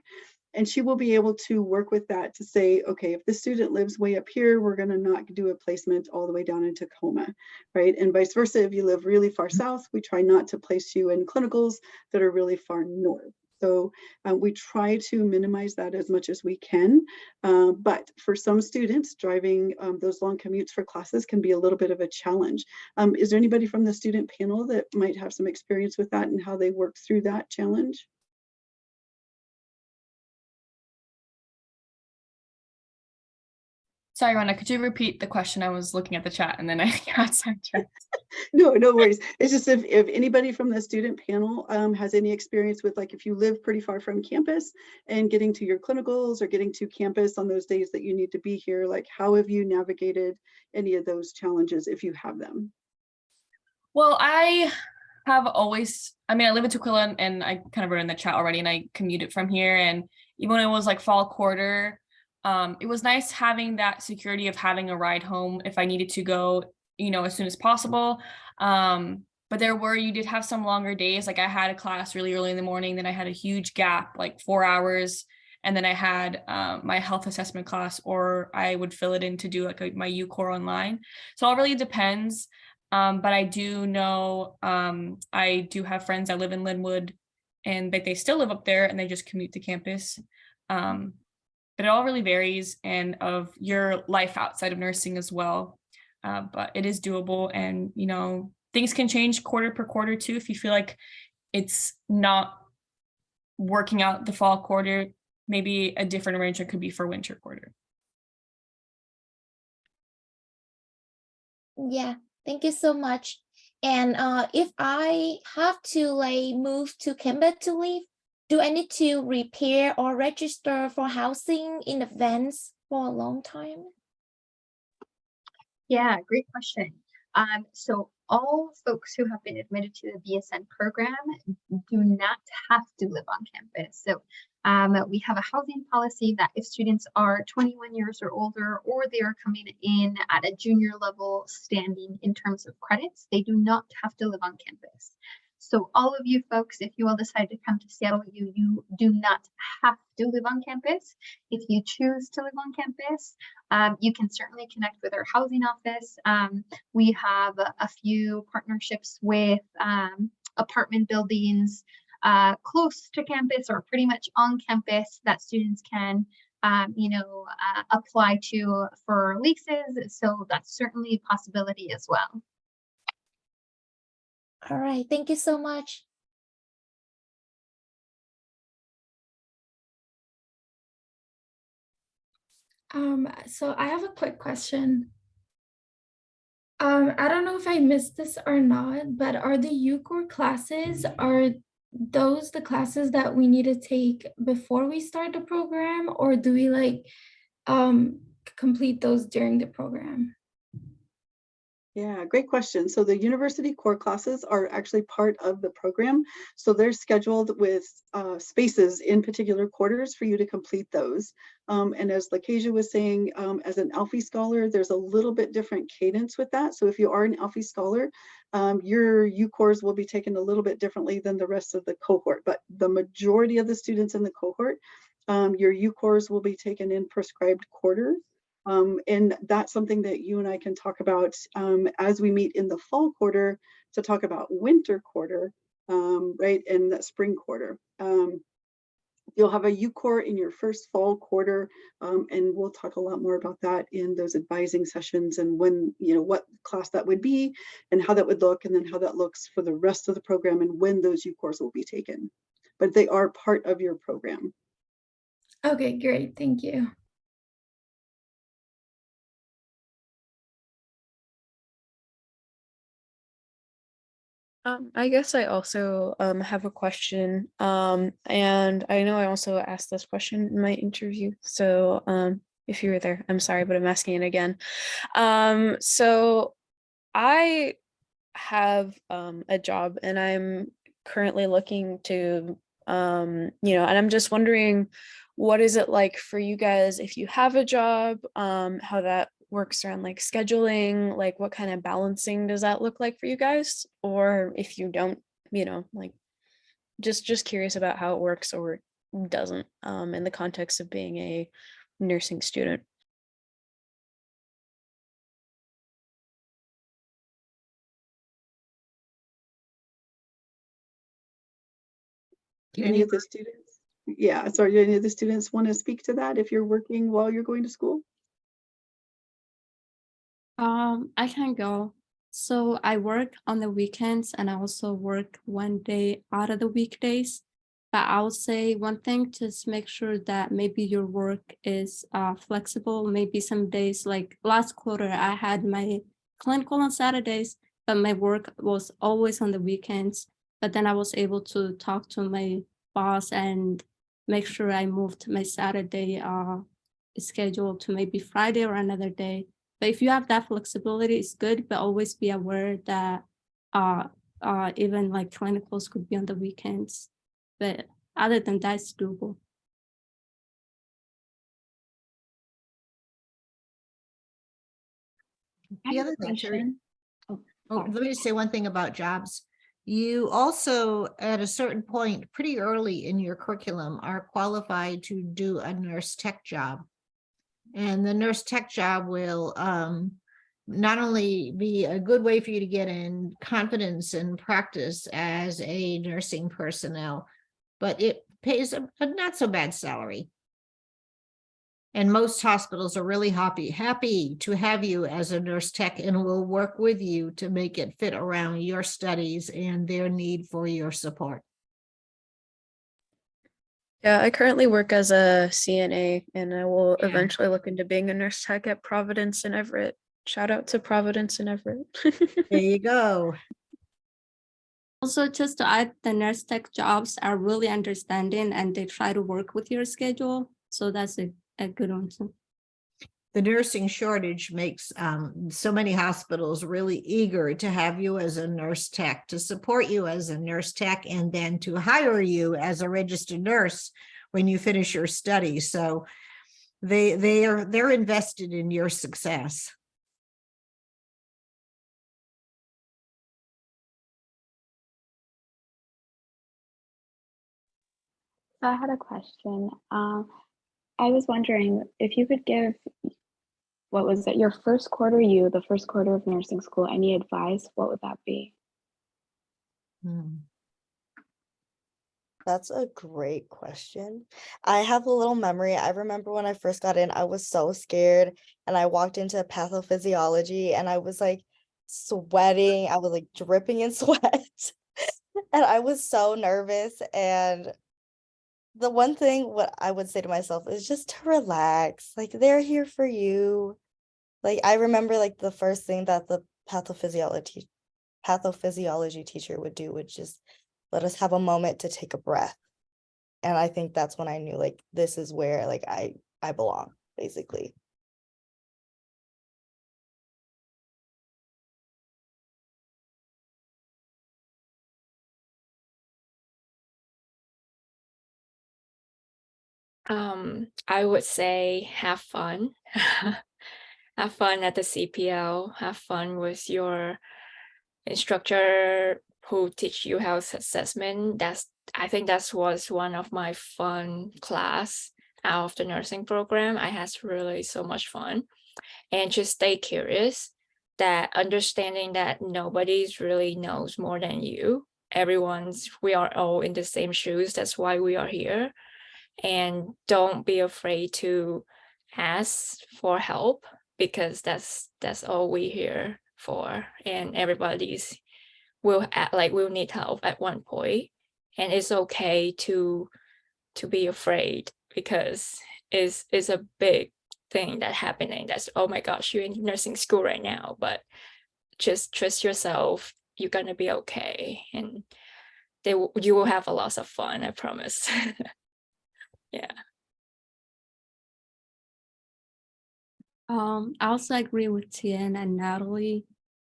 And she will be able to work with that to say, okay, if the student lives way up here, we're going to not do a placement all the way down in Tacoma, right? And vice versa, if you live really far south, we try not to place you in clinicals that are really far north. So we try to minimize that as much as we can. But for some students, driving those long commutes for classes can be a little bit of a challenge. Is there anybody from the student panel that might have some experience with that and how they work through that challenge? Sorry, Rhonda, could you repeat the question? I was looking at the chat and then I got sidetracked. No worries. It's just if anybody from the student panel has any experience with, like, if you live pretty far from campus and getting to your clinicals or getting to campus on those days that you need to be here, like, how have you navigated any of those challenges if you have them? Well, I have always, I live in Tukwila and I kind of wrote in the chat already, and I commuted from here. And even when it was like fall quarter, it was nice having that security of having a ride home if I needed to go, as soon as possible. But you did have some longer days. Like I had a class really early in the morning, then I had a huge gap, like 4 hours. And then I had my health assessment class, or I would fill it in to do like my UCOR online. So it all really depends. But I do know I do have friends that live in Linwood, and they still live up there and they just commute to campus. But it all really varies and of your life outside of nursing as well. But it is doable, and things can change quarter per quarter too. If you feel like it's not working out the fall quarter, maybe a different arrangement could be for winter quarter. Yeah, thank you so much. And if I have to like move to Canberra to live, do I need to repair or register for housing in advance for a long time? Yeah, great question. So all folks who have been admitted to the BSN program do not have to live on campus. So we have a housing policy that if students are 21 years or older, or they are coming in at a junior level standing in terms of credits, they do not have to live on campus. So all of you folks, if you all decide to come to Seattle, you do not have to live on campus. If you choose to live on campus, you can certainly connect with our housing office. We have a few partnerships with apartment buildings close to campus or pretty much on campus that students can apply to for leases. So that's certainly a possibility as well. All right, thank you so much. So I have a quick question. I don't know if I missed this or not, but are the UCOR classes, are those the classes that we need to take before we start the program, or do we like complete those during the program? Yeah, great question. So the university core classes are actually part of the program. So they're scheduled with spaces in particular quarters for you to complete those. And as Lakesia was saying, as an Alfie Scholar, there's a little bit different cadence with that. So if you are an Alfie Scholar, your UCORs will be taken a little bit differently than the rest of the cohort. But the majority of the students in the cohort, your UCORs will be taken in prescribed quarters. And that's something that you and I can talk about as we meet in the fall quarter to talk about winter quarter, right, and that spring quarter. You'll have a UCOR in your first fall quarter, and we'll talk a lot more about that in those advising sessions and when, what class that would be and how that would look, and then how that looks for the rest of the program and when those UCORs will be taken. But they are part of your program. Okay, great. Thank you. I guess I also have a question, and I know I also asked this question in my interview, so if you were there, I'm sorry, but I'm asking it again. So I have a job, and I'm currently looking to, and I'm just wondering, what is it like for you guys if you have a job, how that works around like scheduling, like what kind of balancing does that look like for you guys? Or if you don't, like just curious about how it works or doesn't in the context of being a nursing student. Do any of the students? Yeah, sorry, do any of the students want to speak to that if you're working while you're going to school? I can go. So I work on the weekends and I also work one day out of the weekdays. But I would say one thing, just make sure that maybe your work is flexible. Maybe some days, like last quarter, I had my clinical on Saturdays, but my work was always on the weekends. But then I was able to talk to my boss and make sure I moved my Saturday schedule to maybe Friday or another day. But if you have that flexibility, it's good, but always be aware that even like clinicals could be on the weekends. But other than that, it's doable. The other thing, Terry, let me just say one thing about jobs. You also, at a certain point, pretty early in your curriculum, are qualified to do a nurse tech job. And the nurse tech job will not only be a good way for you to get in confidence and practice as a nursing personnel, but it pays a not so bad salary. And most hospitals are really happy to have you as a nurse tech and will work with you to make it fit around your studies and their need for your support. Yeah, I currently work as a CNA, and I will eventually look into being a nurse tech at Providence and Everett. Shout out to Providence and Everett. There you go. Also, just to add, the nurse tech jobs are really understanding and they try to work with your schedule. So that's a good one too. The nursing shortage makes so many hospitals really eager to have you as a nurse tech, to support you as a nurse tech, and then to hire you as a registered nurse when you finish your study. So they're invested in your success. So I had a question. I was wondering if you could give, what was it, your first quarter, the first quarter of nursing school, any advice, what would that be? That's a great question. I have a little memory. I remember when I first got in, I was so scared and I walked into pathophysiology and I was like sweating. I was like dripping in sweat and I was so nervous. And the one thing what I would say to myself is just to relax. Like they're here for you. Like I remember like the first thing that the pathophysiology teacher would do would just let us have a moment to take a breath. And I think that's when I knew like this is where like I belong, basically. I would say have fun. Have fun at the CPL, have fun with your instructor who teach you health assessment. I think that was one of my fun class out of the nursing program. I had really so much fun. And just stay curious, that understanding that nobody's really knows more than you. We are all in the same shoes. That's why we are here. And don't be afraid to ask for help, because that's all we here for. And everybody's will need help at one point, and it's okay to be afraid, because it's a big thing that happening. That's, oh my gosh, you're in nursing school right now, but just trust yourself. You're gonna be okay, and you will have a lot of fun, I promise. Yeah. I also agree with Tien and Natalie,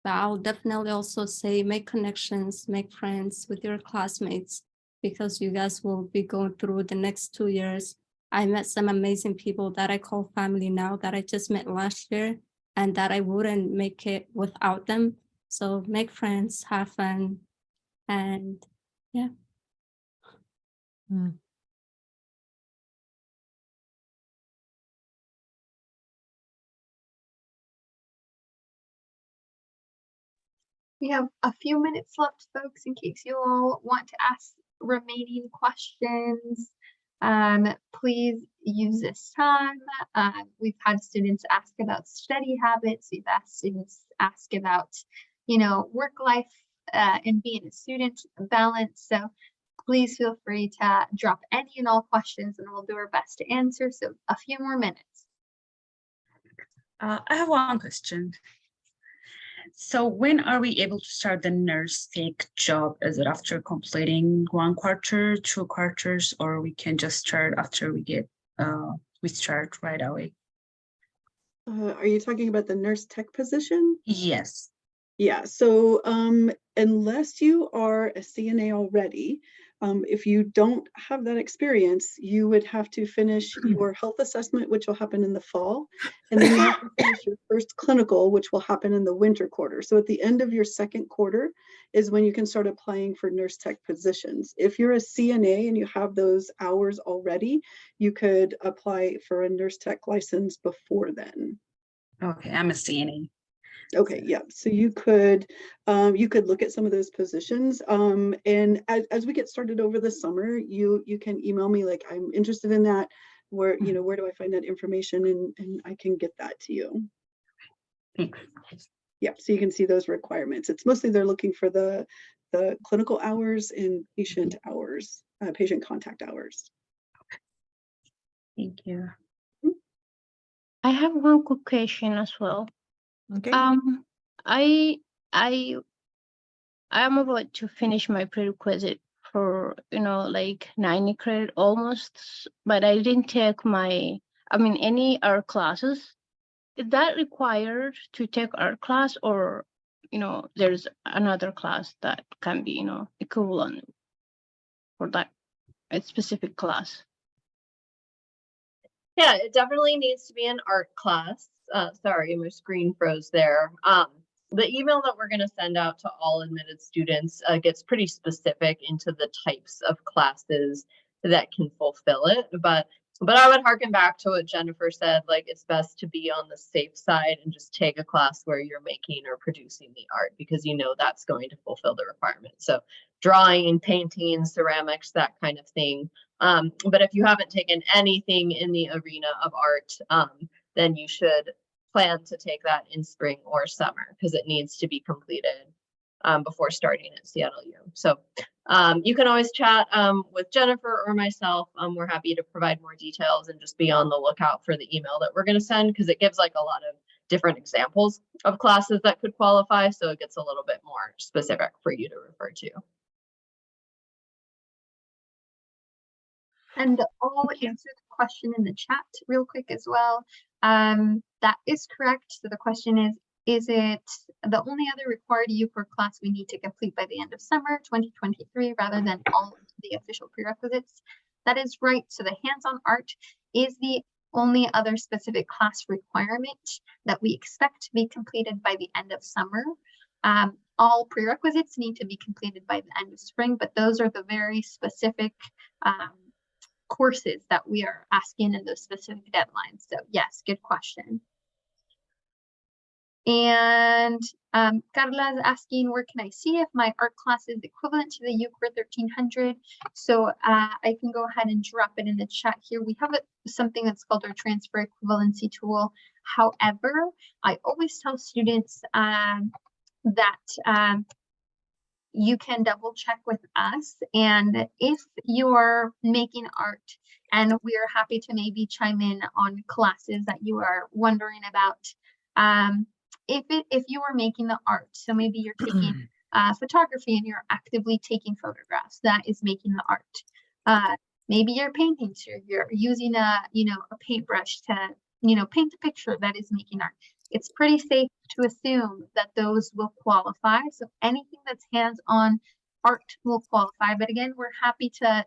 but I'll definitely also say make connections, make friends with your classmates, because you guys will be going through the next 2 years. I met some amazing people that I call family now that I just met last year and that I wouldn't make it without them. So make friends, have fun, and yeah. We have a few minutes left, folks, in case you all want to ask remaining questions. Please use this time. We've had students ask about study habits. We've asked students ask about, work life and being a student balance. So please feel free to drop any and all questions and we'll do our best to answer. So a few more minutes. I have one question. So when are we able to start the nurse tech job? Is it after completing 1 quarter, 2 quarters, or we can just start after we start right away? Are you talking about the nurse tech position? Yes. Yeah, so unless you are a CNA already, If you don't have that experience, you would have to finish your health assessment, which will happen in the fall. And then you have to finish your first clinical, which will happen in the winter quarter. So at the end of your second quarter is when you can start applying for nurse tech positions. If you're a CNA and you have those hours already, you could apply for a nurse tech license before then. Okay, I'm a CNA. Okay, yeah. So you could look at some of those positions. And as we get started over the summer, you can email me like, I'm interested in that. Where, you know, where do I find that information, and I can get that to you. Thanks. Yeah, so you can see those requirements. It's mostly they're looking for the clinical hours and patient hours, patient contact hours. Thank you. I have one quick question as well. Okay. I am about to finish my prerequisite for, you know, like 90 credit almost, but I didn't take any art classes. Is that required to take art class, or, you know, there's another class that can be, you know, equivalent for that specific class? Yeah, it definitely needs to be an art class. Sorry, my screen froze there. The email that we're going to send out to all admitted students gets pretty specific into the types of classes that can fulfill it. But I would harken back to what Jennifer said, like it's best to be on the safe side and just take a class where you're making or producing the art, because you know that's going to fulfill the requirement. So drawing, painting, ceramics, that kind of thing. But if you haven't taken anything in the arena of art, then you should plan to take that in spring or summer, because it needs to be completed before starting at CLU. So you can always chat with Jennifer or myself. We're happy to provide more details, and just be on the lookout for the email that we're going to send, because it gives like a lot of different examples of classes that could qualify. So it gets a little bit more specific for you to refer to. And I'll answer the question in the chat real quick as well. That is correct. So the question is it the only other required U-Core class we need to complete by the end of summer 2023 rather than all of the official prerequisites? That is right. So the hands-on art is the only other specific class requirement that we expect to be completed by the end of summer. All prerequisites need to be completed by the end of spring, but those are the very specific courses that we are asking in those specific deadlines. So yes, good question. And Carla is asking, where can I see if my art class is equivalent to the U-Core 1300? So I can go ahead and drop it in the chat here. We have something that's called our transfer equivalency tool. However, I always tell students that you can double check with us, and if you're making art, and we are happy to maybe chime in on classes that you are wondering about. If you are making the art, so maybe you're taking photography and you're actively taking photographs, that is making the art. Maybe you're painting, so you're using a paintbrush to paint a picture, that is making art. It's pretty safe to assume that those will qualify. So anything that's hands-on art will qualify. But again, we're happy to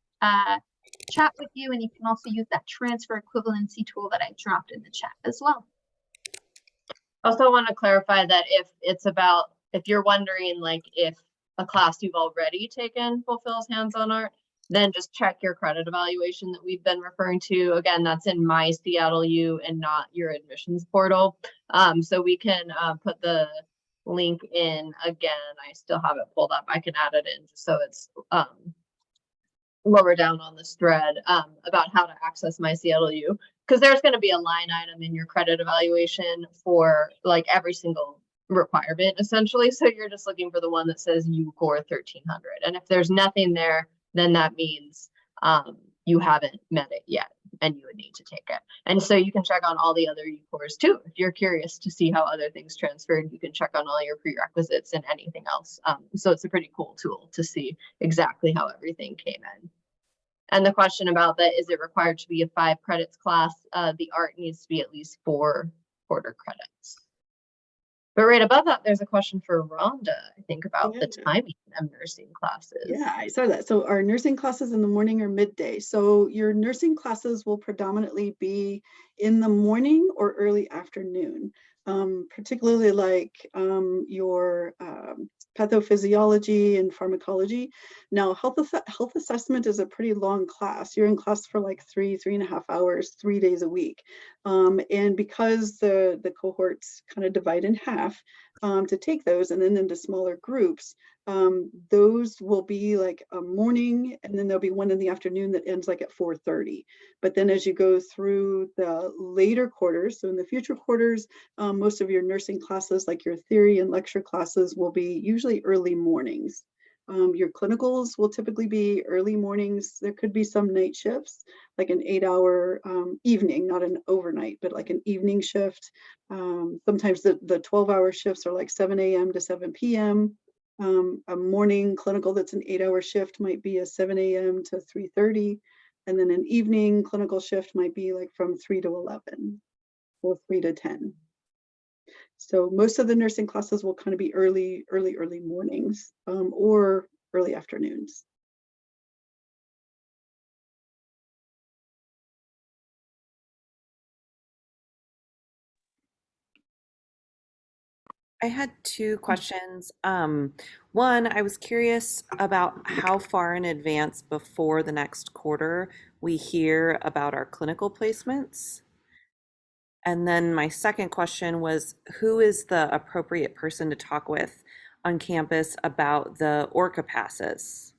chat with you, and you can also use that transfer equivalency tool that I dropped in the chat as well. Also want to clarify that if you're wondering like if a class you've already taken fulfills hands-on art, then just check your credit evaluation that we've been referring to. Again, that's in My Seattle U and not your admissions portal. So we can put the link in again. I still have it pulled up. I can add it in just so it's lower down on this thread about how to access My Seattle U, because there's going to be a line item in your credit evaluation for like every single requirement essentially. So you're just looking for the one that says U-Core 1300. And if there's nothing there, then that means you haven't met it yet and you would need to take it. And so you can check on all the other U-Cores too. If you're curious to see how other things transferred, you can check on all your prerequisites and anything else. So it's a pretty cool tool to see exactly how everything came in. And the question about that, is it required to be a 5 credits class? The art needs to be at least 4 quarter credits. But right above that, there's a question for Rhonda, I think, about the Yeah. timing of nursing classes. Yeah, I saw that. So our nursing classes in the morning or midday. So your nursing classes will predominantly be in the morning or early afternoon, particularly like your pathophysiology and pharmacology. Now, health assessment is a pretty long class. You're in class for like 3.5 hours, 3 days a week. And because the cohorts kind of divide in half to take those and then into smaller groups, those will be like a morning, and then there'll be one in the afternoon that ends like at 4:30. But then as you go through the later quarters, so in the future quarters, most of your nursing classes, like your theory and lecture classes, will be usually early mornings. Your clinicals will typically be early mornings. There could be some night shifts, like an 8-hour evening, not an overnight, but like an evening shift. Sometimes the 12-hour shifts are like 7 a.m. to 7 p.m. A morning clinical that's an 8-hour shift might be a 7 a.m. to 3:30. And then an evening clinical shift might be like from 3 to 11 or 3 to 10. So most of the nursing classes will kind of be early mornings or early afternoons. I had two questions. One, I was curious about how far in advance before the next quarter we hear about our clinical placements. And then my second question was, who is the appropriate person to talk with on campus about the ORCA passes?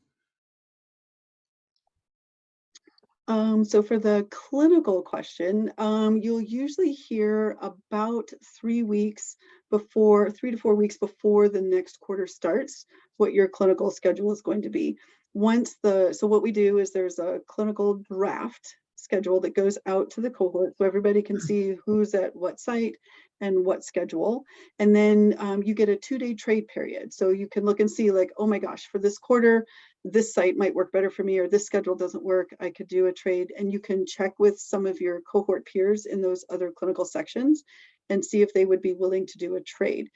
So for the clinical question, you'll usually hear about 3 weeks before, 3 to 4 weeks before the next quarter starts, what your clinical schedule is going to be. So what we do is there's a clinical draft schedule that goes out to the cohort so everybody can see who's at what site and what schedule. And then you get a 2-day trade period. So you can look and see like, oh my gosh, for this quarter, this site might work better for me, or this schedule doesn't work, I could do a trade. And you can check with some of your cohort peers in those other clinical sections and see if they would be willing to do a trade.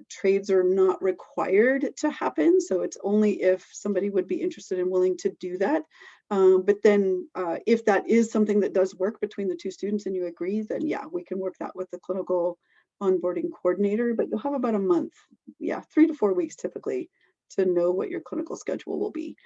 Trades are not required to happen, so it's only if somebody would be interested and willing to do that. But then if that is something that does work between the two students and you agree, then yeah, we can work that with the clinical onboarding coordinator, but you'll have about a month, 3 to 4 weeks typically, to know what your clinical schedule will be.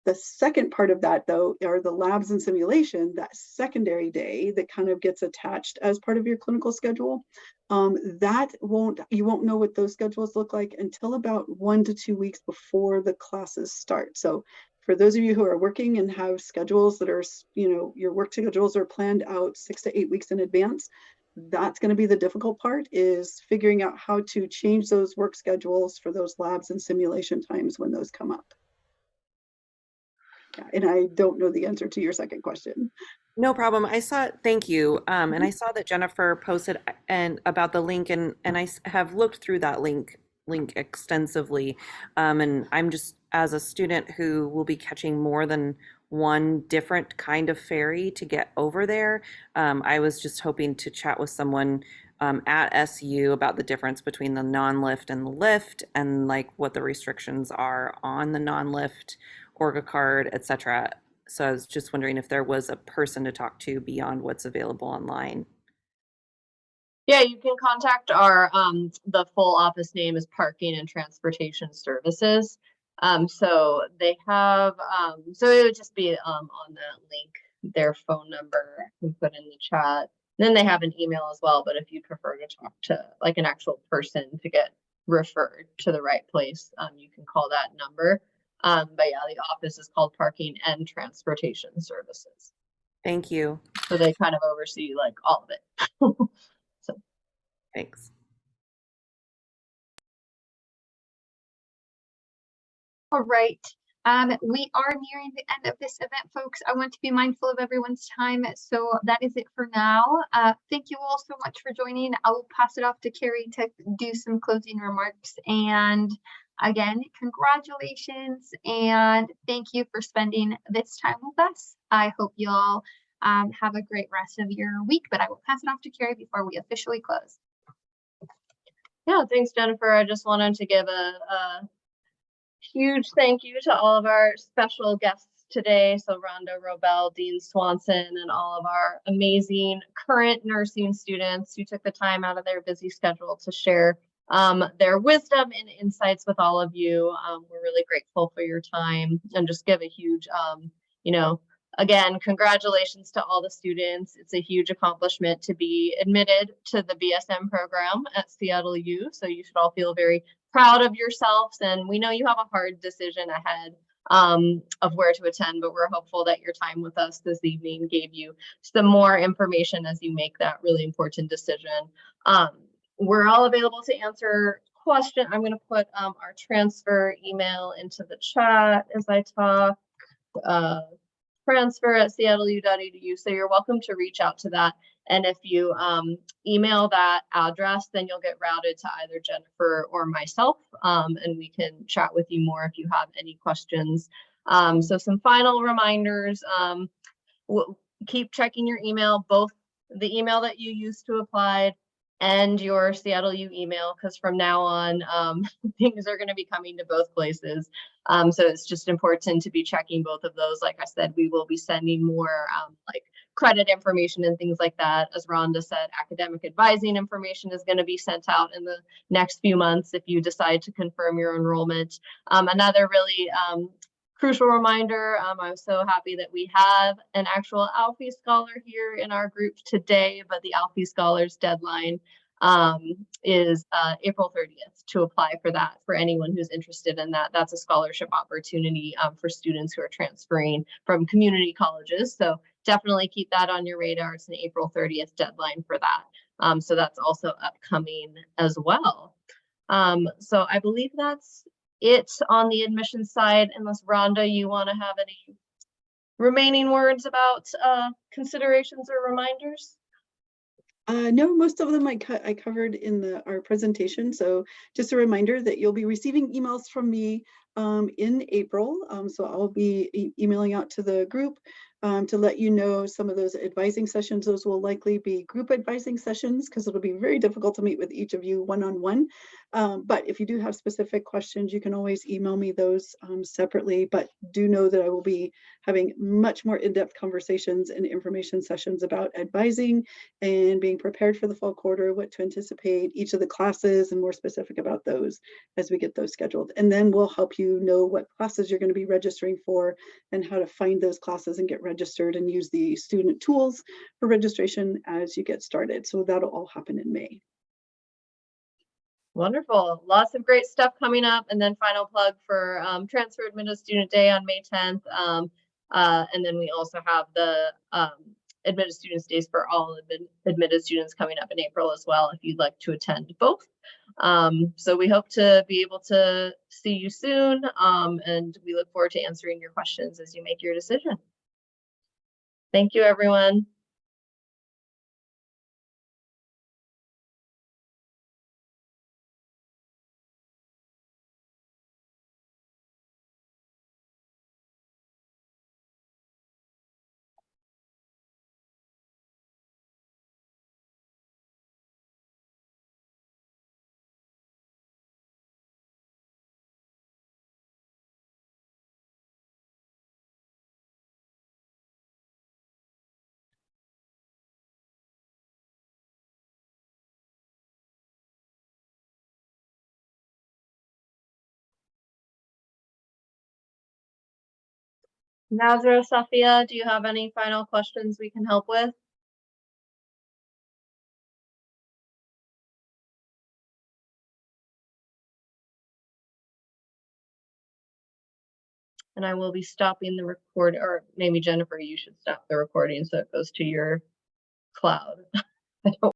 The second part of that, though, are the labs and simulation, that secondary day that kind of gets attached as part of your clinical schedule. You won't know what those schedules look like until about 1 to 2 weeks before the classes start. So for those of you who are working and have schedules that are, your work schedules are planned out 6 to 8 weeks in advance, that's going to be the difficult part, is figuring out how to change those work schedules for those labs and simulation times when those come up. Yeah, and I don't know the answer to your second question. No problem. Thank you. And I saw that Jennifer posted and about the link, and I have looked through that link extensively. And I'm just, as a student who will be catching more than one different kind of ferry to get over there, I was just hoping to chat with someone at SU about the difference between the non-lift and the lift, and like what the restrictions are on the non-lift Orga card, etc. So I was just wondering if there was a person to talk to beyond what's available online. Yeah, you can contact our the full office name is Parking and Transportation Services. So they have so it would just be on that link their phone number we put in the chat. Then they have an email as well, but if you prefer to talk to like an actual person to get referred to the right place, you can call that number. But yeah, the office is called Parking and Transportation Services. Thank you. So they kind of oversee like all of it. So thanks. All right. We are nearing the end of this event, folks. I want to be mindful of everyone's time. So that is it for now. Thank you all so much for joining. I will pass it off to Carrie to do some closing remarks. And again, congratulations and thank you for spending this time with us. I hope you all have a great rest of your week, but I will pass it off to Carrie before we officially close. Yeah, thanks, Jennifer. I just wanted to give a huge thank you to all of our special guests today. So Rhonda Robel, Dean Swanson, and all of our amazing current nursing students who took the time out of their busy schedule to share their wisdom and insights with all of you. We're really grateful for your time, and just give a huge, again, congratulations to all the students. It's a huge accomplishment to be admitted to the BSN program at Seattle U. So you should all feel very proud of yourselves. And we know you have a hard decision ahead of where to attend, but we're hopeful that your time with us this evening gave you some more information as you make that really important decision. We're all available to answer questions. I'm going to put our transfer email into the chat as I talk. transfer@seattleu.edu. So you're welcome to reach out to that. And if you email that address, then you'll get routed to either Jennifer or myself, and we can chat with you more if you have any questions. So some final reminders, keep checking your email, both the email that you used to apply and your Seattle U email, because from now on, things are going to be coming to both places. So it's just important to be checking both of those. Like I said, we will be sending more like credit information and things like that. As Rhonda said, academic advising information is going to be sent out in the next few months if you decide to confirm your enrollment. Another really crucial reminder, I'm so happy that we have an actual Alfie Scholar here in our group today, but the Alfie Scholars deadline is April 30th to apply for that for anyone who's interested in that. That's a scholarship opportunity for students who are transferring from community colleges. So definitely keep that on your radar. It's an April 30th deadline for that. So that's also upcoming as well. So I believe that's it on the admission side, unless Rhonda, you want to have any remaining words about considerations or reminders? No, most of them I covered in our presentation. So just a reminder that you'll be receiving emails from me in April. So I'll be emailing out to the group to let you know some of those advising sessions. Those will likely be group advising sessions because it'll be very difficult to meet with each of you one-on-one. But if you do have specific questions, you can always email me those separately. But do know that I will be having much more in-depth conversations and information sessions about advising and being prepared for the fall quarter, what to anticipate, each of the classes, and more specific about those as we get those scheduled. And then we'll help you know what classes you're going to be registering for and how to find those classes and get registered and use the student tools for registration as you get started. So that'll all happen in May. Wonderful. Lots of great stuff coming up. And then final plug for Transfer Admitted Student Day on May 10th. And then we also have the Admitted Students Days for all admitted students coming up in April as well, if you'd like to attend both. So we hope to be able to see you soon. And we look forward to answering your questions as you make your decision. Thank you, everyone. Nazra, Safia, do you have any final questions we can help with? And I will be stopping the record, or maybe Jennifer, you should stop the recording so it goes to your cloud. I don't